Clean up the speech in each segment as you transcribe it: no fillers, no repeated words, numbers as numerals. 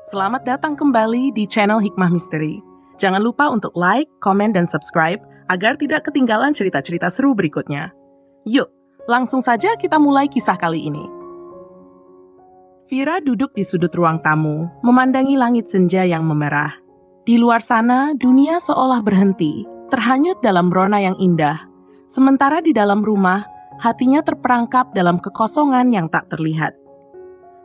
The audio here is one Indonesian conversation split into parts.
Selamat datang kembali di channel Hikmah Misteri. Jangan lupa untuk like, komen, dan subscribe agar tidak ketinggalan cerita-cerita seru berikutnya. Yuk, langsung saja kita mulai kisah kali ini. Vira duduk di sudut ruang tamu, memandangi langit senja yang memerah. Di luar sana, dunia seolah berhenti, terhanyut dalam rona yang indah. Sementara di dalam rumah, hatinya terperangkap dalam kekosongan yang tak terlihat.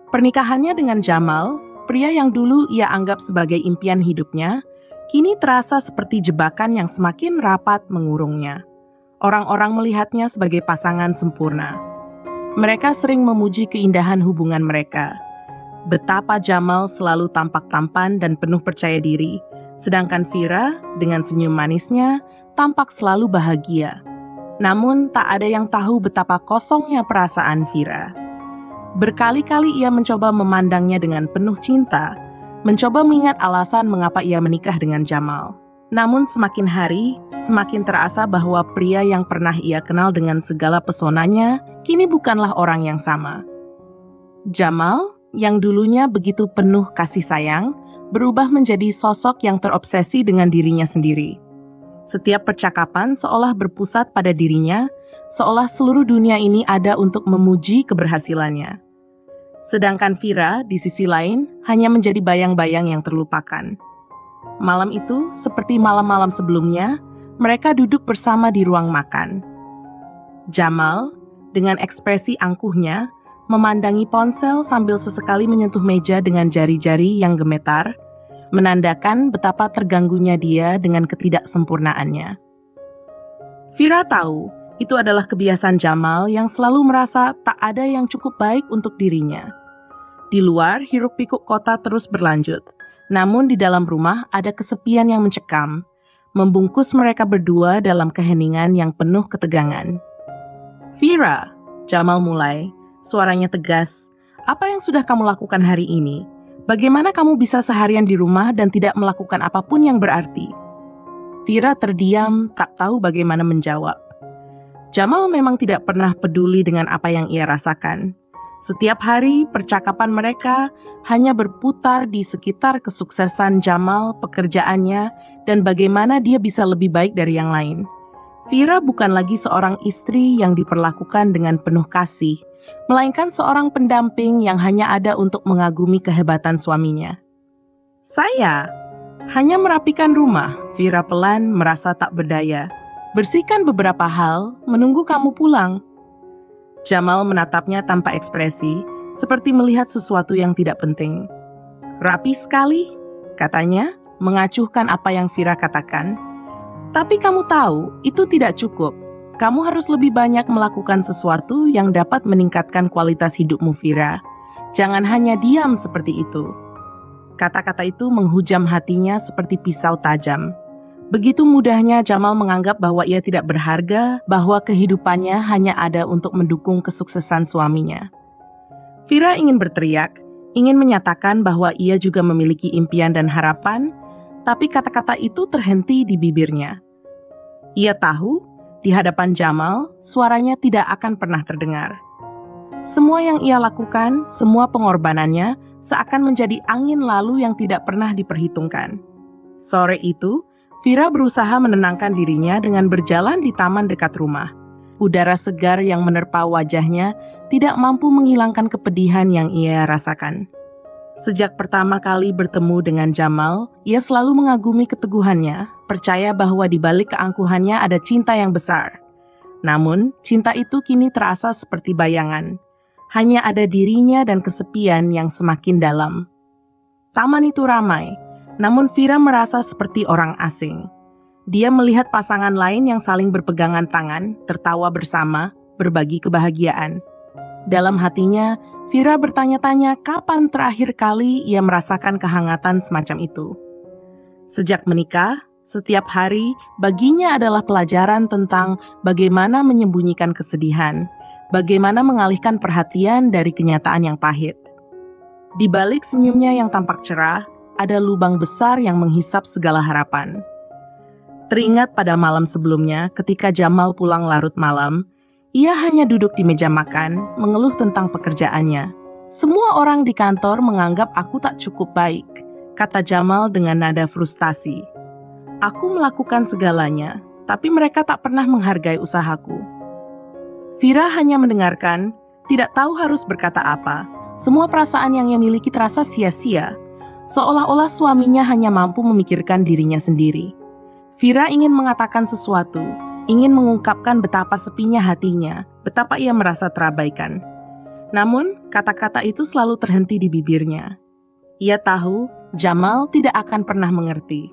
Pernikahannya dengan Jamal, pria yang dulu ia anggap sebagai impian hidupnya, kini terasa seperti jebakan yang semakin rapat mengurungnya. Orang-orang melihatnya sebagai pasangan sempurna. Mereka sering memuji keindahan hubungan mereka. Betapa Jamal selalu tampak tampan dan penuh percaya diri, sedangkan Vira dengan senyum manisnya tampak selalu bahagia. Namun tak ada yang tahu betapa kosongnya perasaan Vira. Berkali-kali ia mencoba memandangnya dengan penuh cinta, mencoba mengingat alasan mengapa ia menikah dengan Jamal. Namun semakin hari, semakin terasa bahwa pria yang pernah ia kenal dengan segala pesonanya, kini bukanlah orang yang sama. Jamal, yang dulunya begitu penuh kasih sayang, berubah menjadi sosok yang terobsesi dengan dirinya sendiri. Setiap percakapan seolah berpusat pada dirinya, seolah seluruh dunia ini ada untuk memuji keberhasilannya. Sedangkan Vira, di sisi lain, hanya menjadi bayang-bayang yang terlupakan. Malam itu, seperti malam-malam sebelumnya, mereka duduk bersama di ruang makan. Jamal, dengan ekspresi angkuhnya, memandangi ponsel sambil sesekali menyentuh meja dengan jari-jari yang gemetar, menandakan betapa terganggunya dia dengan ketidaksempurnaannya. Vira tahu, itu adalah kebiasaan Jamal yang selalu merasa tak ada yang cukup baik untuk dirinya. Di luar, hiruk-pikuk kota terus berlanjut, namun di dalam rumah ada kesepian yang mencekam, membungkus mereka berdua dalam keheningan yang penuh ketegangan. "Vira," Jamal mulai, suaranya tegas, "apa yang sudah kamu lakukan hari ini? Bagaimana kamu bisa seharian di rumah dan tidak melakukan apapun yang berarti?" Vira terdiam, tak tahu bagaimana menjawab. Jamal memang tidak pernah peduli dengan apa yang ia rasakan. Setiap hari, percakapan mereka hanya berputar di sekitar kesuksesan Jamal, pekerjaannya, dan bagaimana dia bisa lebih baik dari yang lain. Vira bukan lagi seorang istri yang diperlakukan dengan penuh kasih, melainkan seorang pendamping yang hanya ada untuk mengagumi kehebatan suaminya. "Saya hanya merapikan rumah," Vira pelan merasa tak berdaya. "Bersihkan beberapa hal, menunggu kamu pulang." Jamal menatapnya tanpa ekspresi, seperti melihat sesuatu yang tidak penting. "Rapi sekali," katanya, mengacuhkan apa yang Vira katakan. "Tapi kamu tahu, itu tidak cukup. Kamu harus lebih banyak melakukan sesuatu yang dapat meningkatkan kualitas hidupmu, Vira. Jangan hanya diam seperti itu." Kata-kata itu menghujam hatinya seperti pisau tajam. Begitu mudahnya Jamal menganggap bahwa ia tidak berharga, bahwa kehidupannya hanya ada untuk mendukung kesuksesan suaminya. Vira ingin berteriak, ingin menyatakan bahwa ia juga memiliki impian dan harapan, tapi kata-kata itu terhenti di bibirnya. Ia tahu, di hadapan Jamal, suaranya tidak akan pernah terdengar. Semua yang ia lakukan, semua pengorbanannya, seakan menjadi angin lalu yang tidak pernah diperhitungkan. Sore itu, Vira berusaha menenangkan dirinya dengan berjalan di taman dekat rumah. Udara segar yang menerpa wajahnya tidak mampu menghilangkan kepedihan yang ia rasakan. Sejak pertama kali bertemu dengan Jamal, ia selalu mengagumi keteguhannya, percaya bahwa di balik keangkuhannya ada cinta yang besar. Namun, cinta itu kini terasa seperti bayangan. Hanya ada dirinya dan kesepian yang semakin dalam. Taman itu ramai, namun Vira merasa seperti orang asing. Dia melihat pasangan lain yang saling berpegangan tangan, tertawa bersama, berbagi kebahagiaan. Dalam hatinya, Vira bertanya-tanya kapan terakhir kali ia merasakan kehangatan semacam itu. Sejak menikah, setiap hari baginya adalah pelajaran tentang bagaimana menyembunyikan kesedihan, bagaimana mengalihkan perhatian dari kenyataan yang pahit. Di balik senyumnya yang tampak cerah, ada lubang besar yang menghisap segala harapan. Teringat pada malam sebelumnya ketika Jamal pulang larut malam, ia hanya duduk di meja makan, mengeluh tentang pekerjaannya. Semua orang di kantor menganggap aku tak cukup baik, kata Jamal dengan nada frustasi. Aku melakukan segalanya, tapi mereka tak pernah menghargai usahaku. Vira hanya mendengarkan, tidak tahu harus berkata apa. Semua perasaan yang ia miliki terasa sia-sia, seolah-olah suaminya hanya mampu memikirkan dirinya sendiri. Vira ingin mengatakan sesuatu, ingin mengungkapkan betapa sepinya hatinya, betapa ia merasa terabaikan. Namun, kata-kata itu selalu terhenti di bibirnya. Ia tahu Jamal tidak akan pernah mengerti.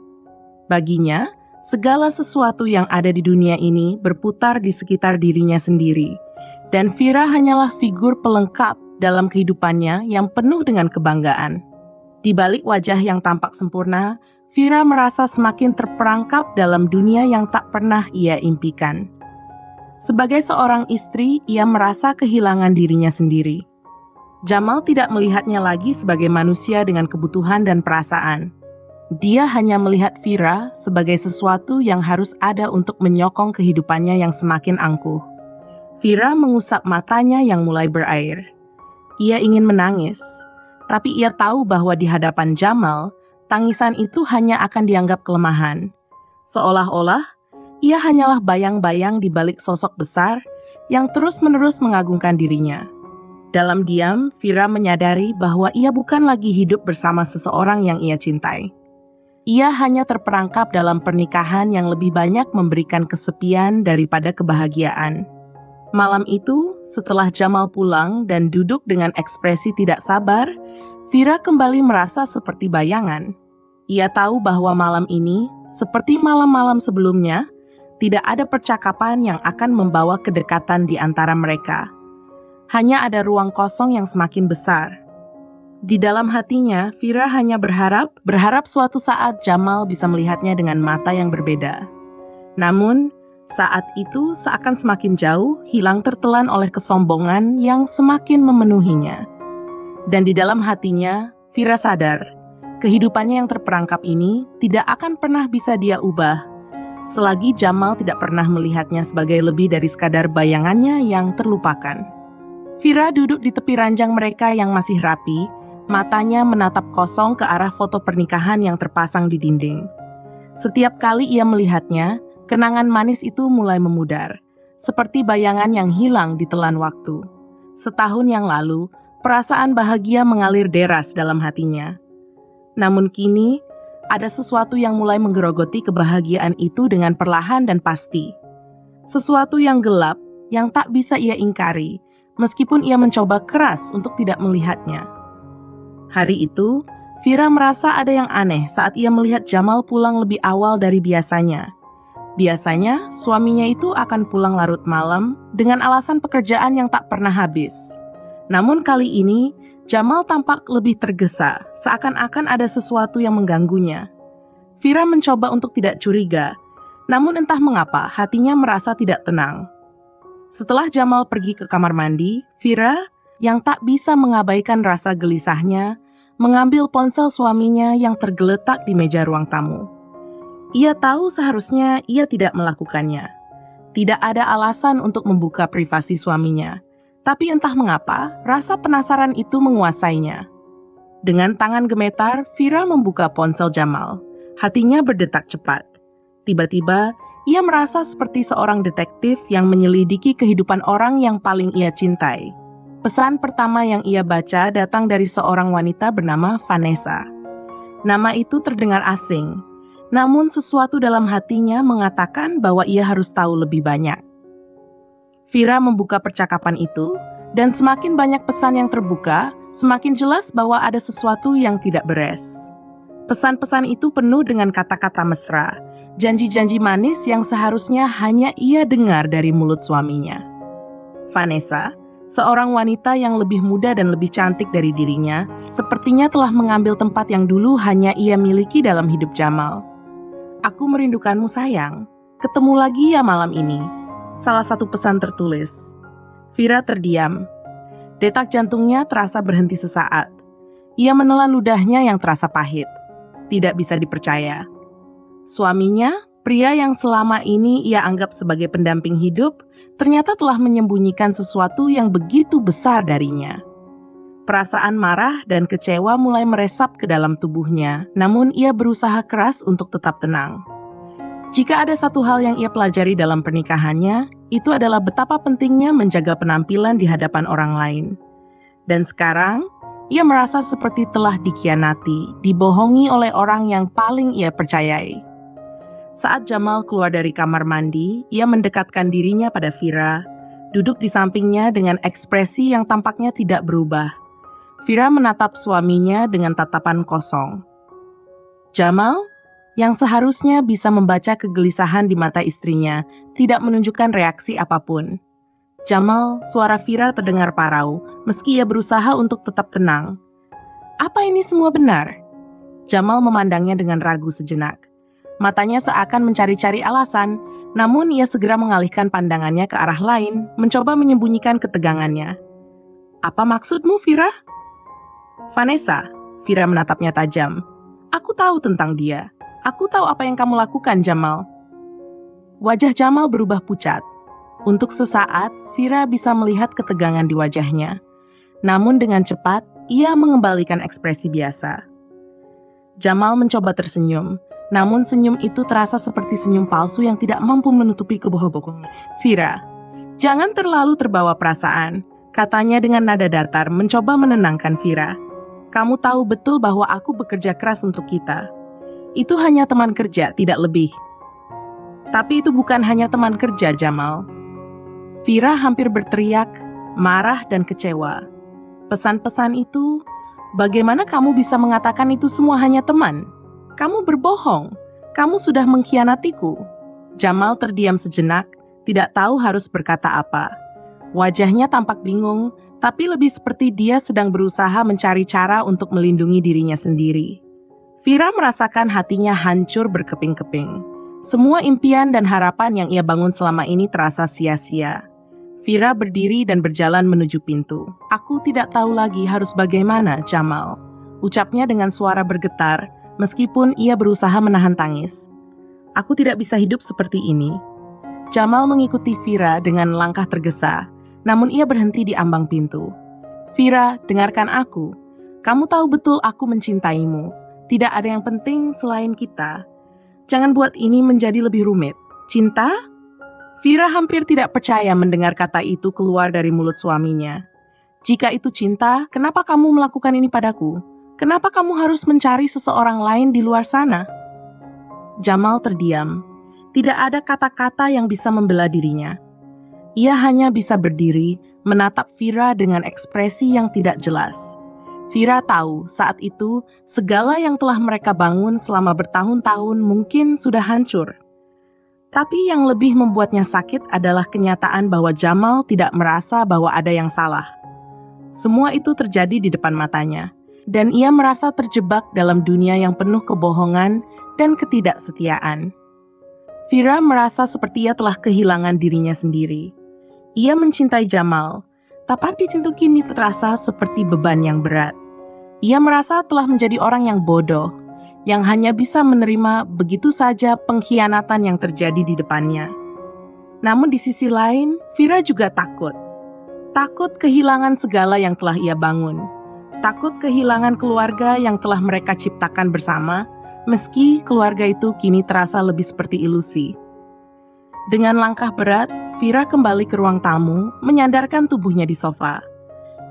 Baginya, segala sesuatu yang ada di dunia ini berputar di sekitar dirinya sendiri, dan Vira hanyalah figur pelengkap dalam kehidupannya yang penuh dengan kebanggaan. Di balik wajah yang tampak sempurna, Vira merasa semakin terperangkap dalam dunia yang tak pernah ia impikan. Sebagai seorang istri, ia merasa kehilangan dirinya sendiri. Jamal tidak melihatnya lagi sebagai manusia dengan kebutuhan dan perasaan. Dia hanya melihat Vira sebagai sesuatu yang harus ada untuk menyokong kehidupannya yang semakin angkuh. Vira mengusap matanya yang mulai berair. Ia ingin menangis, tapi ia tahu bahwa di hadapan Jamal, tangisan itu hanya akan dianggap kelemahan. Seolah-olah, ia hanyalah bayang-bayang di balik sosok besar yang terus-menerus mengagungkan dirinya. Dalam diam, Vira menyadari bahwa ia bukan lagi hidup bersama seseorang yang ia cintai. Ia hanya terperangkap dalam pernikahan yang lebih banyak memberikan kesepian daripada kebahagiaan. Malam itu, setelah Jamal pulang dan duduk dengan ekspresi tidak sabar, Vira kembali merasa seperti bayangan. Ia tahu bahwa malam ini, seperti malam-malam sebelumnya, tidak ada percakapan yang akan membawa kedekatan di antara mereka. Hanya ada ruang kosong yang semakin besar. Di dalam hatinya, Vira hanya berharap suatu saat Jamal bisa melihatnya dengan mata yang berbeda. Namun, saat itu seakan semakin jauh, hilang tertelan oleh kesombongan yang semakin memenuhinya. Dan di dalam hatinya, Vira sadar, kehidupannya yang terperangkap ini tidak akan pernah bisa dia ubah, selagi Jamal tidak pernah melihatnya sebagai lebih dari sekadar bayangannya yang terlupakan. Vira duduk di tepi ranjang mereka yang masih rapi, matanya menatap kosong ke arah foto pernikahan yang terpasang di dinding. Setiap kali ia melihatnya, kenangan manis itu mulai memudar, seperti bayangan yang hilang ditelan waktu. Setahun yang lalu, perasaan bahagia mengalir deras dalam hatinya. Namun kini, ada sesuatu yang mulai menggerogoti kebahagiaan itu dengan perlahan dan pasti. Sesuatu yang gelap, yang tak bisa ia ingkari, meskipun ia mencoba keras untuk tidak melihatnya. Hari itu, Vira merasa ada yang aneh saat ia melihat Jamal pulang lebih awal dari biasanya. Biasanya, suaminya itu akan pulang larut malam dengan alasan pekerjaan yang tak pernah habis. Namun kali ini, Jamal tampak lebih tergesa, seakan-akan ada sesuatu yang mengganggunya. Vira mencoba untuk tidak curiga, namun entah mengapa hatinya merasa tidak tenang. Setelah Jamal pergi ke kamar mandi, Vira yang tak bisa mengabaikan rasa gelisahnya, mengambil ponsel suaminya yang tergeletak di meja ruang tamu. Ia tahu seharusnya ia tidak melakukannya. Tidak ada alasan untuk membuka privasi suaminya, tapi entah mengapa, rasa penasaran itu menguasainya. Dengan tangan gemetar, Vira membuka ponsel Jamal. Hatinya berdetak cepat. Tiba-tiba, ia merasa seperti seorang detektif yang menyelidiki kehidupan orang yang paling ia cintai. Pesan pertama yang ia baca datang dari seorang wanita bernama Vanessa. Nama itu terdengar asing, namun sesuatu dalam hatinya mengatakan bahwa ia harus tahu lebih banyak. Vira membuka percakapan itu, dan semakin banyak pesan yang terbuka, semakin jelas bahwa ada sesuatu yang tidak beres. Pesan-pesan itu penuh dengan kata-kata mesra, janji-janji manis yang seharusnya hanya ia dengar dari mulut suaminya. Vanessa, seorang wanita yang lebih muda dan lebih cantik dari dirinya, sepertinya telah mengambil tempat yang dulu hanya ia miliki dalam hidup Jamal. "Aku merindukanmu sayang, ketemu lagi ya malam ini," salah satu pesan tertulis. Vira terdiam. Detak jantungnya terasa berhenti sesaat. Ia menelan ludahnya yang terasa pahit. Tidak bisa dipercaya. Suaminya, pria yang selama ini ia anggap sebagai pendamping hidup, ternyata telah menyembunyikan sesuatu yang begitu besar darinya. Perasaan marah dan kecewa mulai meresap ke dalam tubuhnya, namun ia berusaha keras untuk tetap tenang. Jika ada satu hal yang ia pelajari dalam pernikahannya, itu adalah betapa pentingnya menjaga penampilan di hadapan orang lain. Dan sekarang, ia merasa seperti telah dikhianati, dibohongi oleh orang yang paling ia percayai. Saat Jamal keluar dari kamar mandi, ia mendekatkan dirinya pada Vira, duduk di sampingnya dengan ekspresi yang tampaknya tidak berubah. Vira menatap suaminya dengan tatapan kosong. Jamal, yang seharusnya bisa membaca kegelisahan di mata istrinya, tidak menunjukkan reaksi apapun. Jamal, suara Vira terdengar parau, meski ia berusaha untuk tetap tenang. Apa ini semua benar? Jamal memandangnya dengan ragu sejenak. Matanya seakan mencari-cari alasan, namun ia segera mengalihkan pandangannya ke arah lain, mencoba menyembunyikan ketegangannya. Apa maksudmu, Vira? Vanessa, Vira menatapnya tajam. Aku tahu tentang dia. Aku tahu apa yang kamu lakukan, Jamal. Wajah Jamal berubah pucat. Untuk sesaat, Vira bisa melihat ketegangan di wajahnya. Namun dengan cepat, ia mengembalikan ekspresi biasa. Jamal mencoba tersenyum, namun senyum itu terasa seperti senyum palsu yang tidak mampu menutupi kebohongan. Vira, jangan terlalu terbawa perasaan, katanya dengan nada datar mencoba menenangkan Vira. Kamu tahu betul bahwa aku bekerja keras untuk kita. Itu hanya teman kerja, tidak lebih. Tapi itu bukan hanya teman kerja, Jamal. Vira hampir berteriak, marah dan kecewa. Pesan-pesan itu, bagaimana kamu bisa mengatakan itu semua hanya teman? Kamu berbohong, kamu sudah mengkhianatiku. Jamal terdiam sejenak, tidak tahu harus berkata apa. Wajahnya tampak bingung, tapi lebih seperti dia sedang berusaha mencari cara untuk melindungi dirinya sendiri. Vira merasakan hatinya hancur berkeping-keping. Semua impian dan harapan yang ia bangun selama ini terasa sia-sia. Vira berdiri dan berjalan menuju pintu. Aku tidak tahu lagi harus bagaimana, Jamal. Ucapnya dengan suara bergetar, meskipun ia berusaha menahan tangis. Aku tidak bisa hidup seperti ini. Jamal mengikuti Vira dengan langkah tergesa, namun ia berhenti di ambang pintu. Vira, dengarkan aku. Kamu tahu betul aku mencintaimu. Tidak ada yang penting selain kita. Jangan buat ini menjadi lebih rumit. Cinta? Vira hampir tidak percaya mendengar kata itu keluar dari mulut suaminya. Jika itu cinta, kenapa kamu melakukan ini padaku? Kenapa kamu harus mencari seseorang lain di luar sana? Jamal terdiam. Tidak ada kata-kata yang bisa membela dirinya. Ia hanya bisa berdiri, menatap Vira dengan ekspresi yang tidak jelas. Vira tahu saat itu segala yang telah mereka bangun selama bertahun-tahun mungkin sudah hancur. Tapi yang lebih membuatnya sakit adalah kenyataan bahwa Jamal tidak merasa bahwa ada yang salah. Semua itu terjadi di depan matanya, dan ia merasa terjebak dalam dunia yang penuh kebohongan dan ketidaksetiaan. Vira merasa seperti ia telah kehilangan dirinya sendiri. Ia mencintai Jamal, tapi cinta kini terasa seperti beban yang berat. Ia merasa telah menjadi orang yang bodoh, yang hanya bisa menerima begitu saja pengkhianatan yang terjadi di depannya. Namun di sisi lain, Vira juga takut. Takut kehilangan segala yang telah ia bangun. Takut kehilangan keluarga yang telah mereka ciptakan bersama, meski keluarga itu kini terasa lebih seperti ilusi. Dengan langkah berat, Vira kembali ke ruang tamu, menyandarkan tubuhnya di sofa.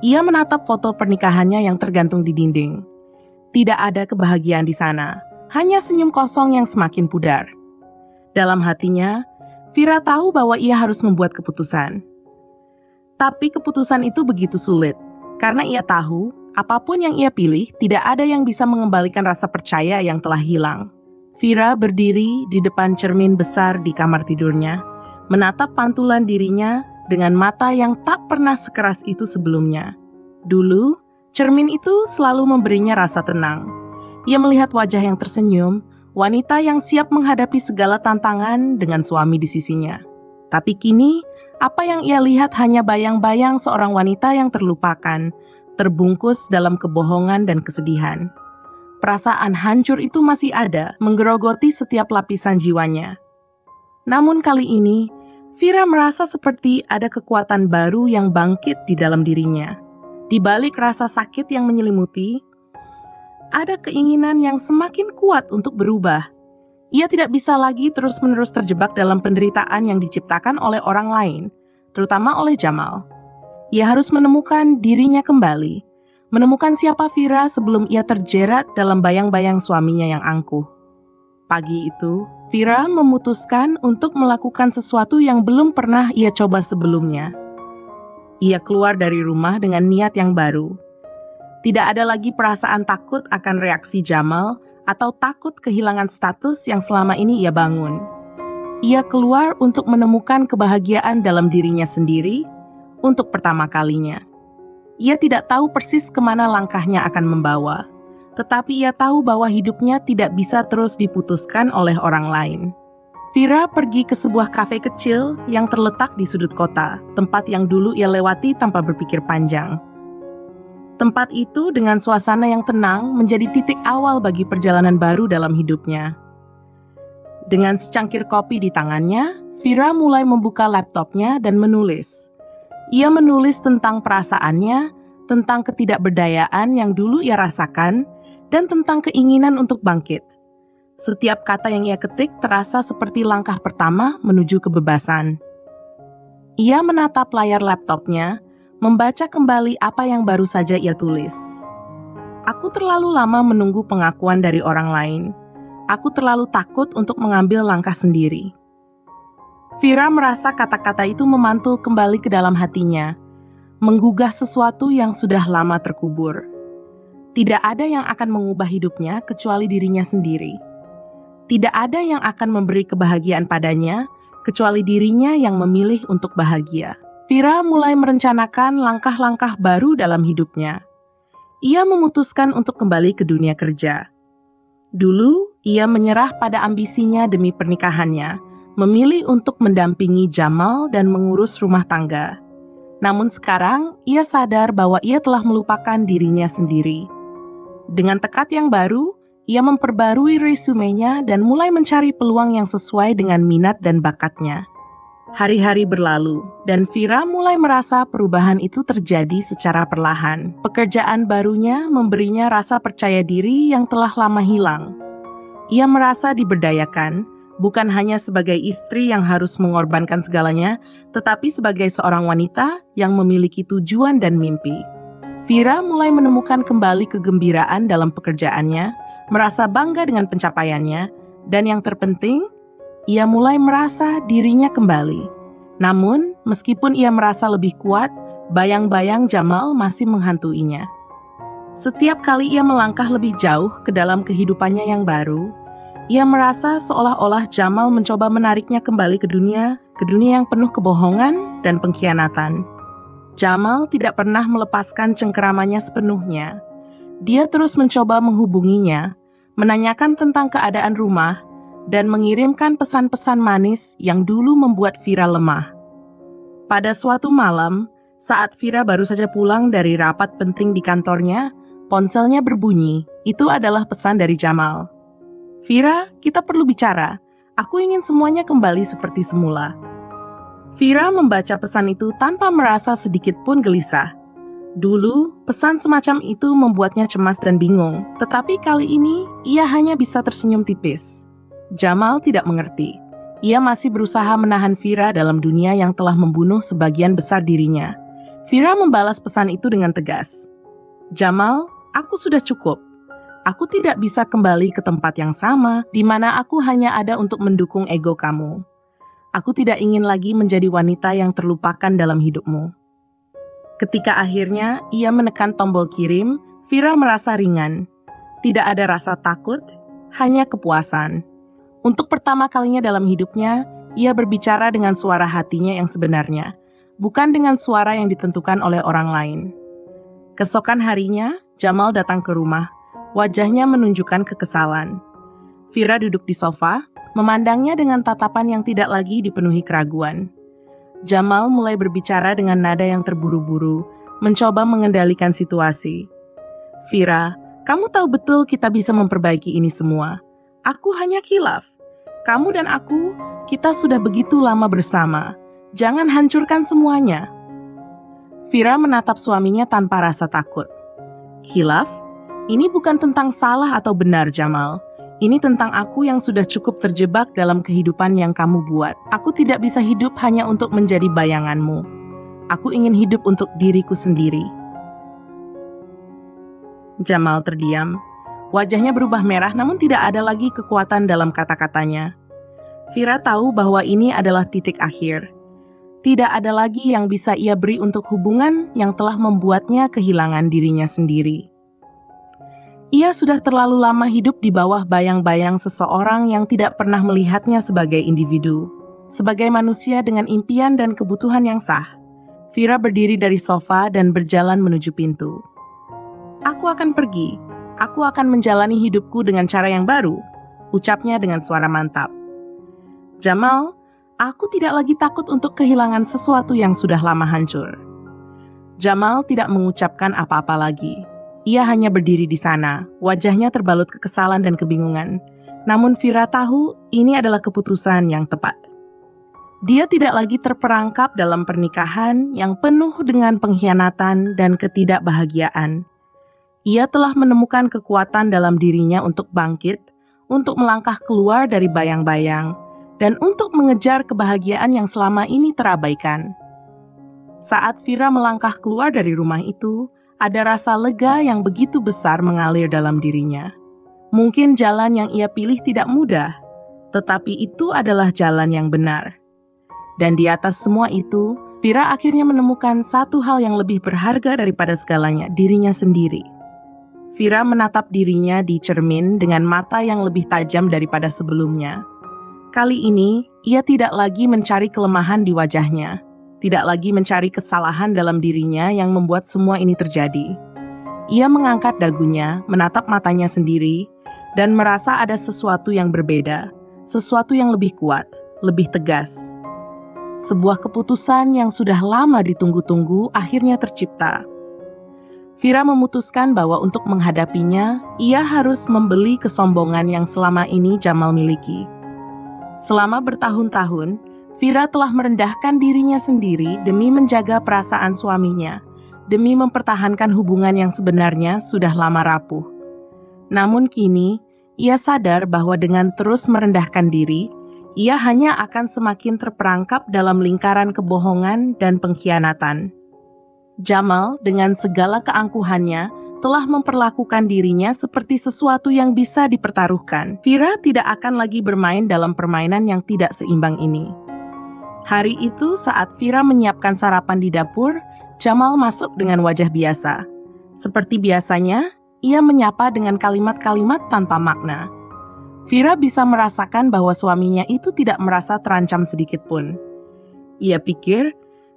Ia menatap foto pernikahannya yang tergantung di dinding. Tidak ada kebahagiaan di sana, hanya senyum kosong yang semakin pudar. Dalam hatinya, Vira tahu bahwa ia harus membuat keputusan. Tapi keputusan itu begitu sulit, karena ia tahu apapun yang ia pilih tidak ada yang bisa mengembalikan rasa percaya yang telah hilang. Vira berdiri di depan cermin besar di kamar tidurnya, menatap pantulan dirinya dengan mata yang tak pernah sekeras itu sebelumnya. Dulu, cermin itu selalu memberinya rasa tenang. Ia melihat wajah yang tersenyum, wanita yang siap menghadapi segala tantangan dengan suami di sisinya. Tapi kini, apa yang ia lihat hanya bayang-bayang seorang wanita yang terlupakan, terbungkus dalam kebohongan dan kesedihan. Perasaan hancur itu masih ada, menggerogoti setiap lapisan jiwanya. Namun kali ini, Vira merasa seperti ada kekuatan baru yang bangkit di dalam dirinya. Di balik rasa sakit yang menyelimuti, ada keinginan yang semakin kuat untuk berubah. Ia tidak bisa lagi terus-menerus terjebak dalam penderitaan yang diciptakan oleh orang lain, terutama oleh Jamal. Ia harus menemukan dirinya kembali, menemukan siapa Vira sebelum ia terjerat dalam bayang-bayang suaminya yang angkuh. Pagi itu, Vira memutuskan untuk melakukan sesuatu yang belum pernah ia coba sebelumnya. Ia keluar dari rumah dengan niat yang baru. Tidak ada lagi perasaan takut akan reaksi Jamal atau takut kehilangan status yang selama ini ia bangun. Ia keluar untuk menemukan kebahagiaan dalam dirinya sendiri untuk pertama kalinya. Ia tidak tahu persis kemana langkahnya akan membawa, tetapi ia tahu bahwa hidupnya tidak bisa terus diputuskan oleh orang lain. Vira pergi ke sebuah kafe kecil yang terletak di sudut kota, tempat yang dulu ia lewati tanpa berpikir panjang. Tempat itu dengan suasana yang tenang menjadi titik awal bagi perjalanan baru dalam hidupnya. Dengan secangkir kopi di tangannya, Vira mulai membuka laptopnya dan menulis. Ia menulis tentang perasaannya, tentang ketidakberdayaan yang dulu ia rasakan, dan tentang keinginan untuk bangkit. Setiap kata yang ia ketik terasa seperti langkah pertama menuju kebebasan. Ia menatap layar laptopnya, membaca kembali apa yang baru saja ia tulis. Aku terlalu lama menunggu pengakuan dari orang lain. Aku terlalu takut untuk mengambil langkah sendiri. Vira merasa kata-kata itu memantul kembali ke dalam hatinya, menggugah sesuatu yang sudah lama terkubur. Tidak ada yang akan mengubah hidupnya kecuali dirinya sendiri. Tidak ada yang akan memberi kebahagiaan padanya kecuali dirinya yang memilih untuk bahagia. Vira mulai merencanakan langkah-langkah baru dalam hidupnya. Ia memutuskan untuk kembali ke dunia kerja. Dulu, ia menyerah pada ambisinya demi pernikahannya, memilih untuk mendampingi Jamal dan mengurus rumah tangga. Namun sekarang, ia sadar bahwa ia telah melupakan dirinya sendiri. Dengan tekad yang baru, ia memperbarui resumenya dan mulai mencari peluang yang sesuai dengan minat dan bakatnya. Hari-hari berlalu, dan Vira mulai merasa perubahan itu terjadi secara perlahan. Pekerjaan barunya memberinya rasa percaya diri yang telah lama hilang. Ia merasa diberdayakan, bukan hanya sebagai istri yang harus mengorbankan segalanya, tetapi sebagai seorang wanita yang memiliki tujuan dan mimpi. Vira mulai menemukan kembali kegembiraan dalam pekerjaannya, merasa bangga dengan pencapaiannya, dan yang terpenting, ia mulai merasa dirinya kembali. Namun, meskipun ia merasa lebih kuat, bayang-bayang Jamal masih menghantuinya. Setiap kali ia melangkah lebih jauh ke dalam kehidupannya yang baru, ia merasa seolah-olah Jamal mencoba menariknya kembali ke dunia yang penuh kebohongan dan pengkhianatan. Jamal tidak pernah melepaskan cengkeramannya sepenuhnya. Dia terus mencoba menghubunginya, menanyakan tentang keadaan rumah, dan mengirimkan pesan-pesan manis yang dulu membuat Vira lemah. Pada suatu malam, saat Vira baru saja pulang dari rapat penting di kantornya, ponselnya berbunyi. Itu adalah pesan dari Jamal. "Vira, kita perlu bicara. Aku ingin semuanya kembali seperti semula." Vira membaca pesan itu tanpa merasa sedikit pun gelisah. Dulu, pesan semacam itu membuatnya cemas dan bingung, tetapi kali ini ia hanya bisa tersenyum tipis. Jamal tidak mengerti. Ia masih berusaha menahan Vira dalam dunia yang telah membunuh sebagian besar dirinya. Vira membalas pesan itu dengan tegas. "Jamal, aku sudah cukup. Aku tidak bisa kembali ke tempat yang sama, di mana aku hanya ada untuk mendukung ego kamu. Aku tidak ingin lagi menjadi wanita yang terlupakan dalam hidupmu." Ketika akhirnya ia menekan tombol kirim, Vira merasa ringan. Tidak ada rasa takut, hanya kepuasan. Untuk pertama kalinya dalam hidupnya, ia berbicara dengan suara hatinya yang sebenarnya, bukan dengan suara yang ditentukan oleh orang lain. Keesokan harinya, Jamal datang ke rumah. Wajahnya menunjukkan kekesalan. Vira duduk di sofa, memandangnya dengan tatapan yang tidak lagi dipenuhi keraguan. Jamal mulai berbicara dengan nada yang terburu-buru, mencoba mengendalikan situasi. "Vira, kamu tahu betul kita bisa memperbaiki ini semua. Aku hanya khilaf. Kamu dan aku, kita sudah begitu lama bersama. Jangan hancurkan semuanya." Vira menatap suaminya tanpa rasa takut. "Khilaf? Ini bukan tentang salah atau benar, Jamal. Ini tentang aku yang sudah cukup terjebak dalam kehidupan yang kamu buat. Aku tidak bisa hidup hanya untuk menjadi bayanganmu. Aku ingin hidup untuk diriku sendiri." Jamal terdiam. Wajahnya berubah merah namun tidak ada lagi kekuatan dalam kata-katanya. Vira tahu bahwa ini adalah titik akhir. Tidak ada lagi yang bisa ia beri untuk hubungan yang telah membuatnya kehilangan dirinya sendiri. Ia sudah terlalu lama hidup di bawah bayang-bayang seseorang yang tidak pernah melihatnya sebagai individu, sebagai manusia dengan impian dan kebutuhan yang sah. Vira berdiri dari sofa dan berjalan menuju pintu. "Aku akan pergi. Aku akan menjalani hidupku dengan cara yang baru," ucapnya dengan suara mantap. "Jamal, aku tidak lagi takut untuk kehilangan sesuatu yang sudah lama hancur." Jamal tidak mengucapkan apa-apa lagi. Ia hanya berdiri di sana, wajahnya terbalut kekesalan dan kebingungan. Namun Vira tahu ini adalah keputusan yang tepat. Dia tidak lagi terperangkap dalam pernikahan yang penuh dengan pengkhianatan dan ketidakbahagiaan. Ia telah menemukan kekuatan dalam dirinya untuk bangkit, untuk melangkah keluar dari bayang-bayang, dan untuk mengejar kebahagiaan yang selama ini terabaikan. Saat Vira melangkah keluar dari rumah itu, ada rasa lega yang begitu besar mengalir dalam dirinya. Mungkin jalan yang ia pilih tidak mudah, tetapi itu adalah jalan yang benar. Dan di atas semua itu, Vira akhirnya menemukan satu hal yang lebih berharga daripada segalanya, dirinya sendiri. Vira menatap dirinya di cermin dengan mata yang lebih tajam daripada sebelumnya. Kali ini, ia tidak lagi mencari kelemahan di wajahnya, tidak lagi mencari kesalahan dalam dirinya yang membuat semua ini terjadi. Ia mengangkat dagunya, menatap matanya sendiri, dan merasa ada sesuatu yang berbeda, sesuatu yang lebih kuat, lebih tegas. Sebuah keputusan yang sudah lama ditunggu-tunggu akhirnya tercipta. Vira memutuskan bahwa untuk menghadapinya, ia harus membeli kesombongan yang selama ini Jamal miliki. Selama bertahun-tahun, Vira telah merendahkan dirinya sendiri demi menjaga perasaan suaminya, demi mempertahankan hubungan yang sebenarnya sudah lama rapuh. Namun kini, ia sadar bahwa dengan terus merendahkan diri, ia hanya akan semakin terperangkap dalam lingkaran kebohongan dan pengkhianatan. Jamal, dengan segala keangkuhannya, telah memperlakukan dirinya seperti sesuatu yang bisa dipertaruhkan. Vira tidak akan lagi bermain dalam permainan yang tidak seimbang ini. Hari itu saat Vira menyiapkan sarapan di dapur, Jamal masuk dengan wajah biasa. Seperti biasanya, ia menyapa dengan kalimat-kalimat tanpa makna. Vira bisa merasakan bahwa suaminya itu tidak merasa terancam sedikit pun. Ia pikir,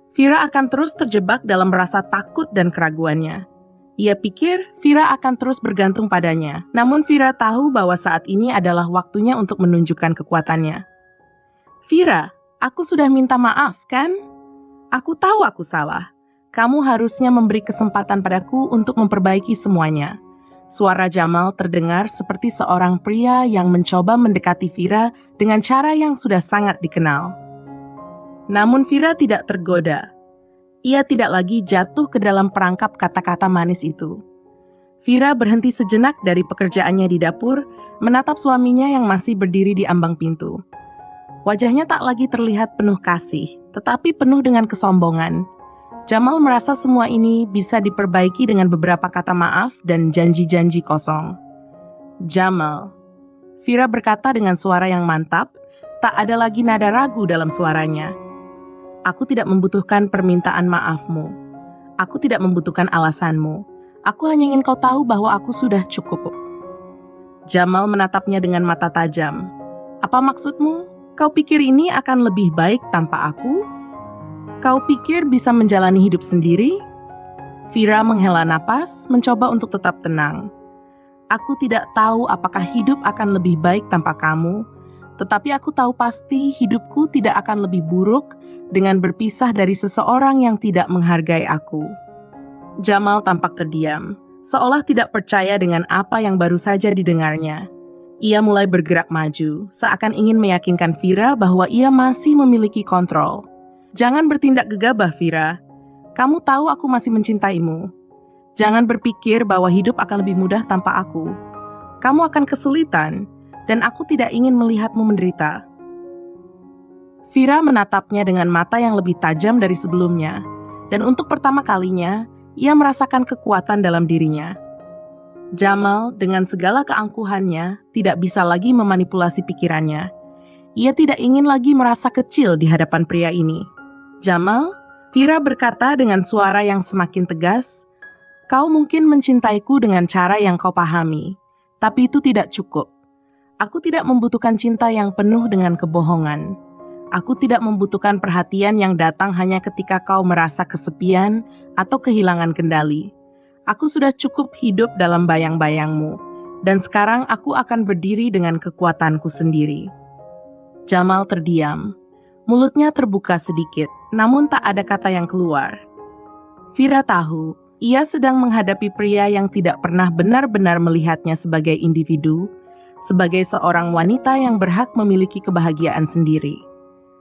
Vira akan terus terjebak dalam rasa takut dan keraguannya. Ia pikir Vira akan terus bergantung padanya. Namun Vira tahu bahwa saat ini adalah waktunya untuk menunjukkan kekuatannya. "Vira, aku sudah minta maaf, kan? Aku tahu aku salah. Kamu harusnya memberi kesempatan padaku untuk memperbaiki semuanya." Suara Jamal terdengar seperti seorang pria yang mencoba mendekati Vira dengan cara yang sudah sangat dikenal. Namun Vira tidak tergoda. Ia tidak lagi jatuh ke dalam perangkap kata-kata manis itu. Vira berhenti sejenak dari pekerjaannya di dapur, menatap suaminya yang masih berdiri di ambang pintu. Wajahnya tak lagi terlihat penuh kasih, tetapi penuh dengan kesombongan. Jamal merasa semua ini bisa diperbaiki dengan beberapa kata maaf dan janji-janji kosong. "Jamal," Vira berkata dengan suara yang mantap, tak ada lagi nada ragu dalam suaranya. "Aku tidak membutuhkan permintaan maafmu. Aku tidak membutuhkan alasanmu. Aku hanya ingin kau tahu bahwa aku sudah cukup." Jamal menatapnya dengan mata tajam. "Apa maksudmu? Kau pikir ini akan lebih baik tanpa aku? Kau pikir bisa menjalani hidup sendiri?" Vira menghela napas, mencoba untuk tetap tenang. "Aku tidak tahu apakah hidup akan lebih baik tanpa kamu, tetapi aku tahu pasti hidupku tidak akan lebih buruk dengan berpisah dari seseorang yang tidak menghargai aku." Jamal tampak terdiam, seolah tidak percaya dengan apa yang baru saja didengarnya. Ia mulai bergerak maju, seakan ingin meyakinkan Vira bahwa ia masih memiliki kontrol. "Jangan bertindak gegabah, Vira. Kamu tahu aku masih mencintaimu. Jangan berpikir bahwa hidup akan lebih mudah tanpa aku. Kamu akan kesulitan, dan aku tidak ingin melihatmu menderita. Vira menatapnya dengan mata yang lebih tajam dari sebelumnya, dan untuk pertama kalinya, ia merasakan kekuatan dalam dirinya. Jamal, dengan segala keangkuhannya, tidak bisa lagi memanipulasi pikirannya. Ia tidak ingin lagi merasa kecil di hadapan pria ini. Jamal, Vira berkata dengan suara yang semakin tegas, "Kau mungkin mencintaiku dengan cara yang kau pahami, tapi itu tidak cukup. Aku tidak membutuhkan cinta yang penuh dengan kebohongan. Aku tidak membutuhkan perhatian yang datang hanya ketika kau merasa kesepian atau kehilangan kendali. Aku sudah cukup hidup dalam bayang-bayangmu, dan sekarang aku akan berdiri dengan kekuatanku sendiri." Jamal terdiam. Mulutnya terbuka sedikit, namun tak ada kata yang keluar. Vira tahu, ia sedang menghadapi pria yang tidak pernah benar-benar melihatnya sebagai individu, sebagai seorang wanita yang berhak memiliki kebahagiaan sendiri.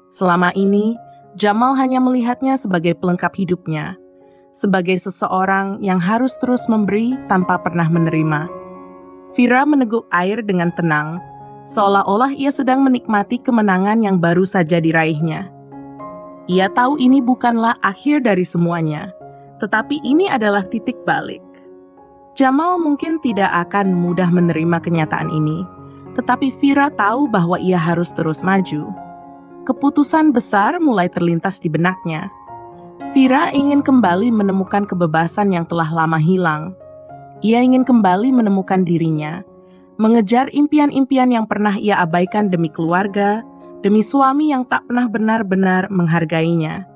Selama ini, Jamal hanya melihatnya sebagai pelengkap hidupnya, sebagai seseorang yang harus terus memberi tanpa pernah menerima. Vira meneguk air dengan tenang, seolah-olah ia sedang menikmati kemenangan yang baru saja diraihnya. Ia tahu ini bukanlah akhir dari semuanya, tetapi ini adalah titik balik. Jamal mungkin tidak akan mudah menerima kenyataan ini, tetapi Vira tahu bahwa ia harus terus maju. Keputusan besar mulai terlintas di benaknya. Vira ingin kembali menemukan kebebasan yang telah lama hilang. Ia ingin kembali menemukan dirinya, mengejar impian-impian yang pernah ia abaikan demi keluarga, demi suami yang tak pernah benar-benar menghargainya.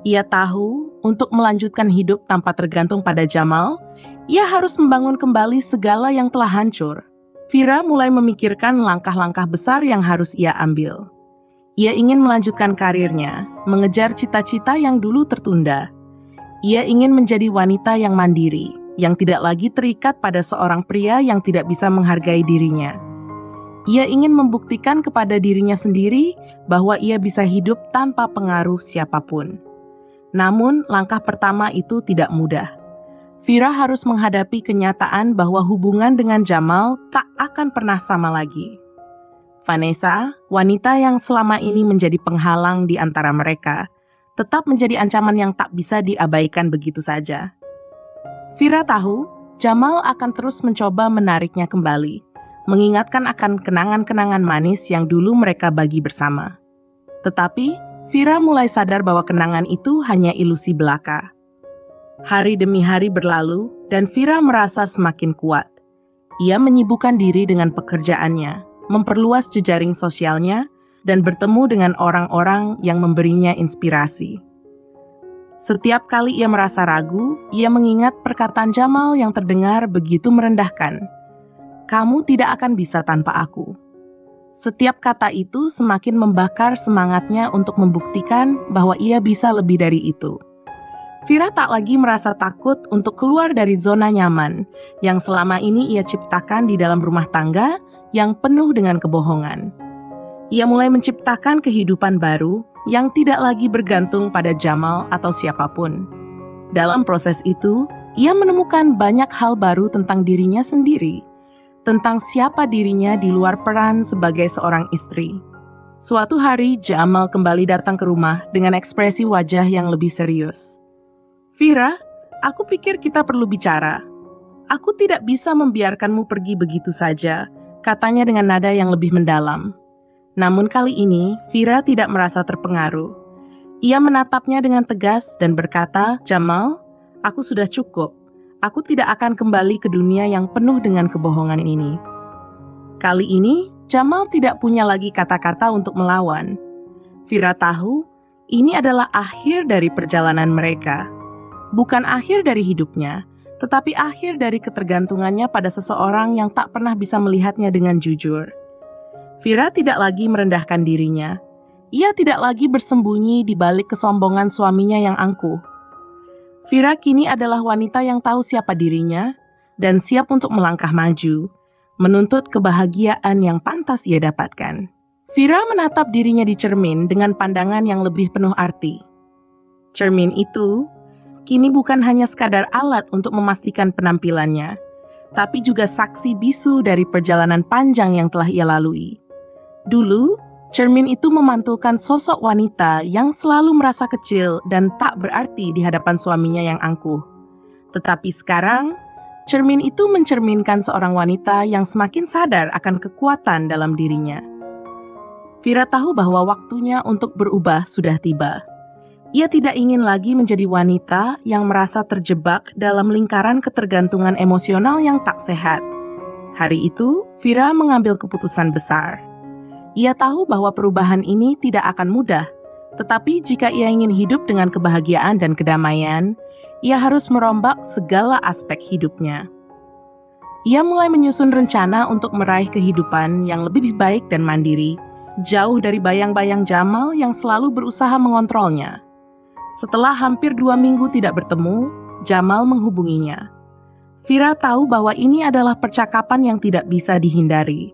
Ia tahu, untuk melanjutkan hidup tanpa tergantung pada Jamal, ia harus membangun kembali segala yang telah hancur. Vira mulai memikirkan langkah-langkah besar yang harus ia ambil. Ia ingin melanjutkan karirnya, mengejar cita-cita yang dulu tertunda. Ia ingin menjadi wanita yang mandiri, yang tidak lagi terikat pada seorang pria yang tidak bisa menghargai dirinya. Ia ingin membuktikan kepada dirinya sendiri bahwa ia bisa hidup tanpa pengaruh siapapun. Namun, langkah pertama itu tidak mudah. Vira harus menghadapi kenyataan bahwa hubungan dengan Jamal tak akan pernah sama lagi. Vanessa, wanita yang selama ini menjadi penghalang di antara mereka, tetap menjadi ancaman yang tak bisa diabaikan begitu saja. Vira tahu, Jamal akan terus mencoba menariknya kembali, mengingatkan akan kenangan-kenangan manis yang dulu mereka bagi bersama. Tetapi, Vira mulai sadar bahwa kenangan itu hanya ilusi belaka. Hari demi hari berlalu, dan Vira merasa semakin kuat. Ia menyibukkan diri dengan pekerjaannya, memperluas jejaring sosialnya, dan bertemu dengan orang-orang yang memberinya inspirasi. Setiap kali ia merasa ragu, ia mengingat perkataan Jamal yang terdengar begitu merendahkan. "Kamu tidak akan bisa tanpa aku." Setiap kata itu semakin membakar semangatnya untuk membuktikan bahwa ia bisa lebih dari itu. Vira tak lagi merasa takut untuk keluar dari zona nyaman yang selama ini ia ciptakan di dalam rumah tangga yang penuh dengan kebohongan. Ia mulai menciptakan kehidupan baru yang tidak lagi bergantung pada Jamal atau siapapun. Dalam proses itu, ia menemukan banyak hal baru tentang dirinya sendiri, tentang siapa dirinya di luar peran sebagai seorang istri. Suatu hari, Jamal kembali datang ke rumah dengan ekspresi wajah yang lebih serius. "Vira, aku pikir kita perlu bicara. Aku tidak bisa membiarkanmu pergi begitu saja," katanya dengan nada yang lebih mendalam. Namun kali ini, Vira tidak merasa terpengaruh. Ia menatapnya dengan tegas dan berkata, "Jamal, aku sudah cukup. Aku tidak akan kembali ke dunia yang penuh dengan kebohongan ini." Kali ini, Jamal tidak punya lagi kata-kata untuk melawan. Vira tahu, ini adalah akhir dari perjalanan mereka. Bukan akhir dari hidupnya, tetapi akhir dari ketergantungannya pada seseorang yang tak pernah bisa melihatnya dengan jujur. Vira tidak lagi merendahkan dirinya. Ia tidak lagi bersembunyi di balik kesombongan suaminya yang angkuh. Vira kini adalah wanita yang tahu siapa dirinya dan siap untuk melangkah maju, menuntut kebahagiaan yang pantas ia dapatkan. Vira menatap dirinya di cermin dengan pandangan yang lebih penuh arti. Cermin itu kini bukan hanya sekadar alat untuk memastikan penampilannya, tapi juga saksi bisu dari perjalanan panjang yang telah ia lalui. Dulu, cermin itu memantulkan sosok wanita yang selalu merasa kecil dan tak berarti di hadapan suaminya yang angkuh. Tetapi sekarang, cermin itu mencerminkan seorang wanita yang semakin sadar akan kekuatan dalam dirinya. Vira tahu bahwa waktunya untuk berubah sudah tiba. Ia tidak ingin lagi menjadi wanita yang merasa terjebak dalam lingkaran ketergantungan emosional yang tak sehat. Hari itu, Vira mengambil keputusan besar. Ia tahu bahwa perubahan ini tidak akan mudah, tetapi jika ia ingin hidup dengan kebahagiaan dan kedamaian, ia harus merombak segala aspek hidupnya. Ia mulai menyusun rencana untuk meraih kehidupan yang lebih baik dan mandiri, jauh dari bayang-bayang Jamal yang selalu berusaha mengontrolnya. Setelah hampir 2 minggu tidak bertemu, Jamal menghubunginya. Vira tahu bahwa ini adalah percakapan yang tidak bisa dihindari.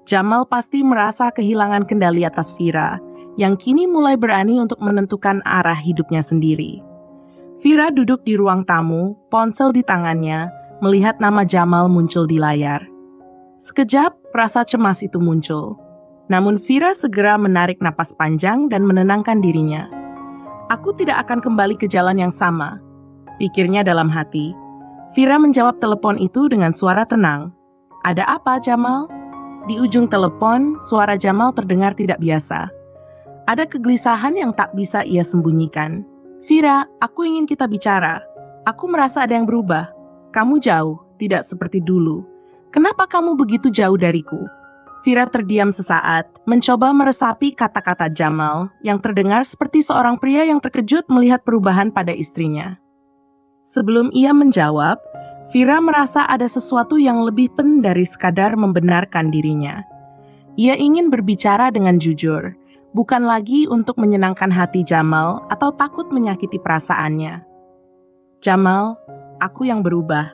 Jamal pasti merasa kehilangan kendali atas Vira, yang kini mulai berani untuk menentukan arah hidupnya sendiri. Vira duduk di ruang tamu, ponsel di tangannya, melihat nama Jamal muncul di layar. Sekejap, rasa cemas itu muncul. Namun Vira segera menarik napas panjang dan menenangkan dirinya. Aku tidak akan kembali ke jalan yang sama, pikirnya dalam hati. Vira menjawab telepon itu dengan suara tenang. Ada apa, Jamal? Di ujung telepon, suara Jamal terdengar tidak biasa. Ada kegelisahan yang tak bisa ia sembunyikan. Vira, aku ingin kita bicara. Aku merasa ada yang berubah. Kamu jauh, tidak seperti dulu. Kenapa kamu begitu jauh dariku? Vira terdiam sesaat, mencoba meresapi kata-kata Jamal yang terdengar seperti seorang pria yang terkejut melihat perubahan pada istrinya. Sebelum ia menjawab, Vira merasa ada sesuatu yang lebih penting dari sekadar membenarkan dirinya. Ia ingin berbicara dengan jujur, bukan lagi untuk menyenangkan hati Jamal atau takut menyakiti perasaannya. Jamal, aku yang berubah.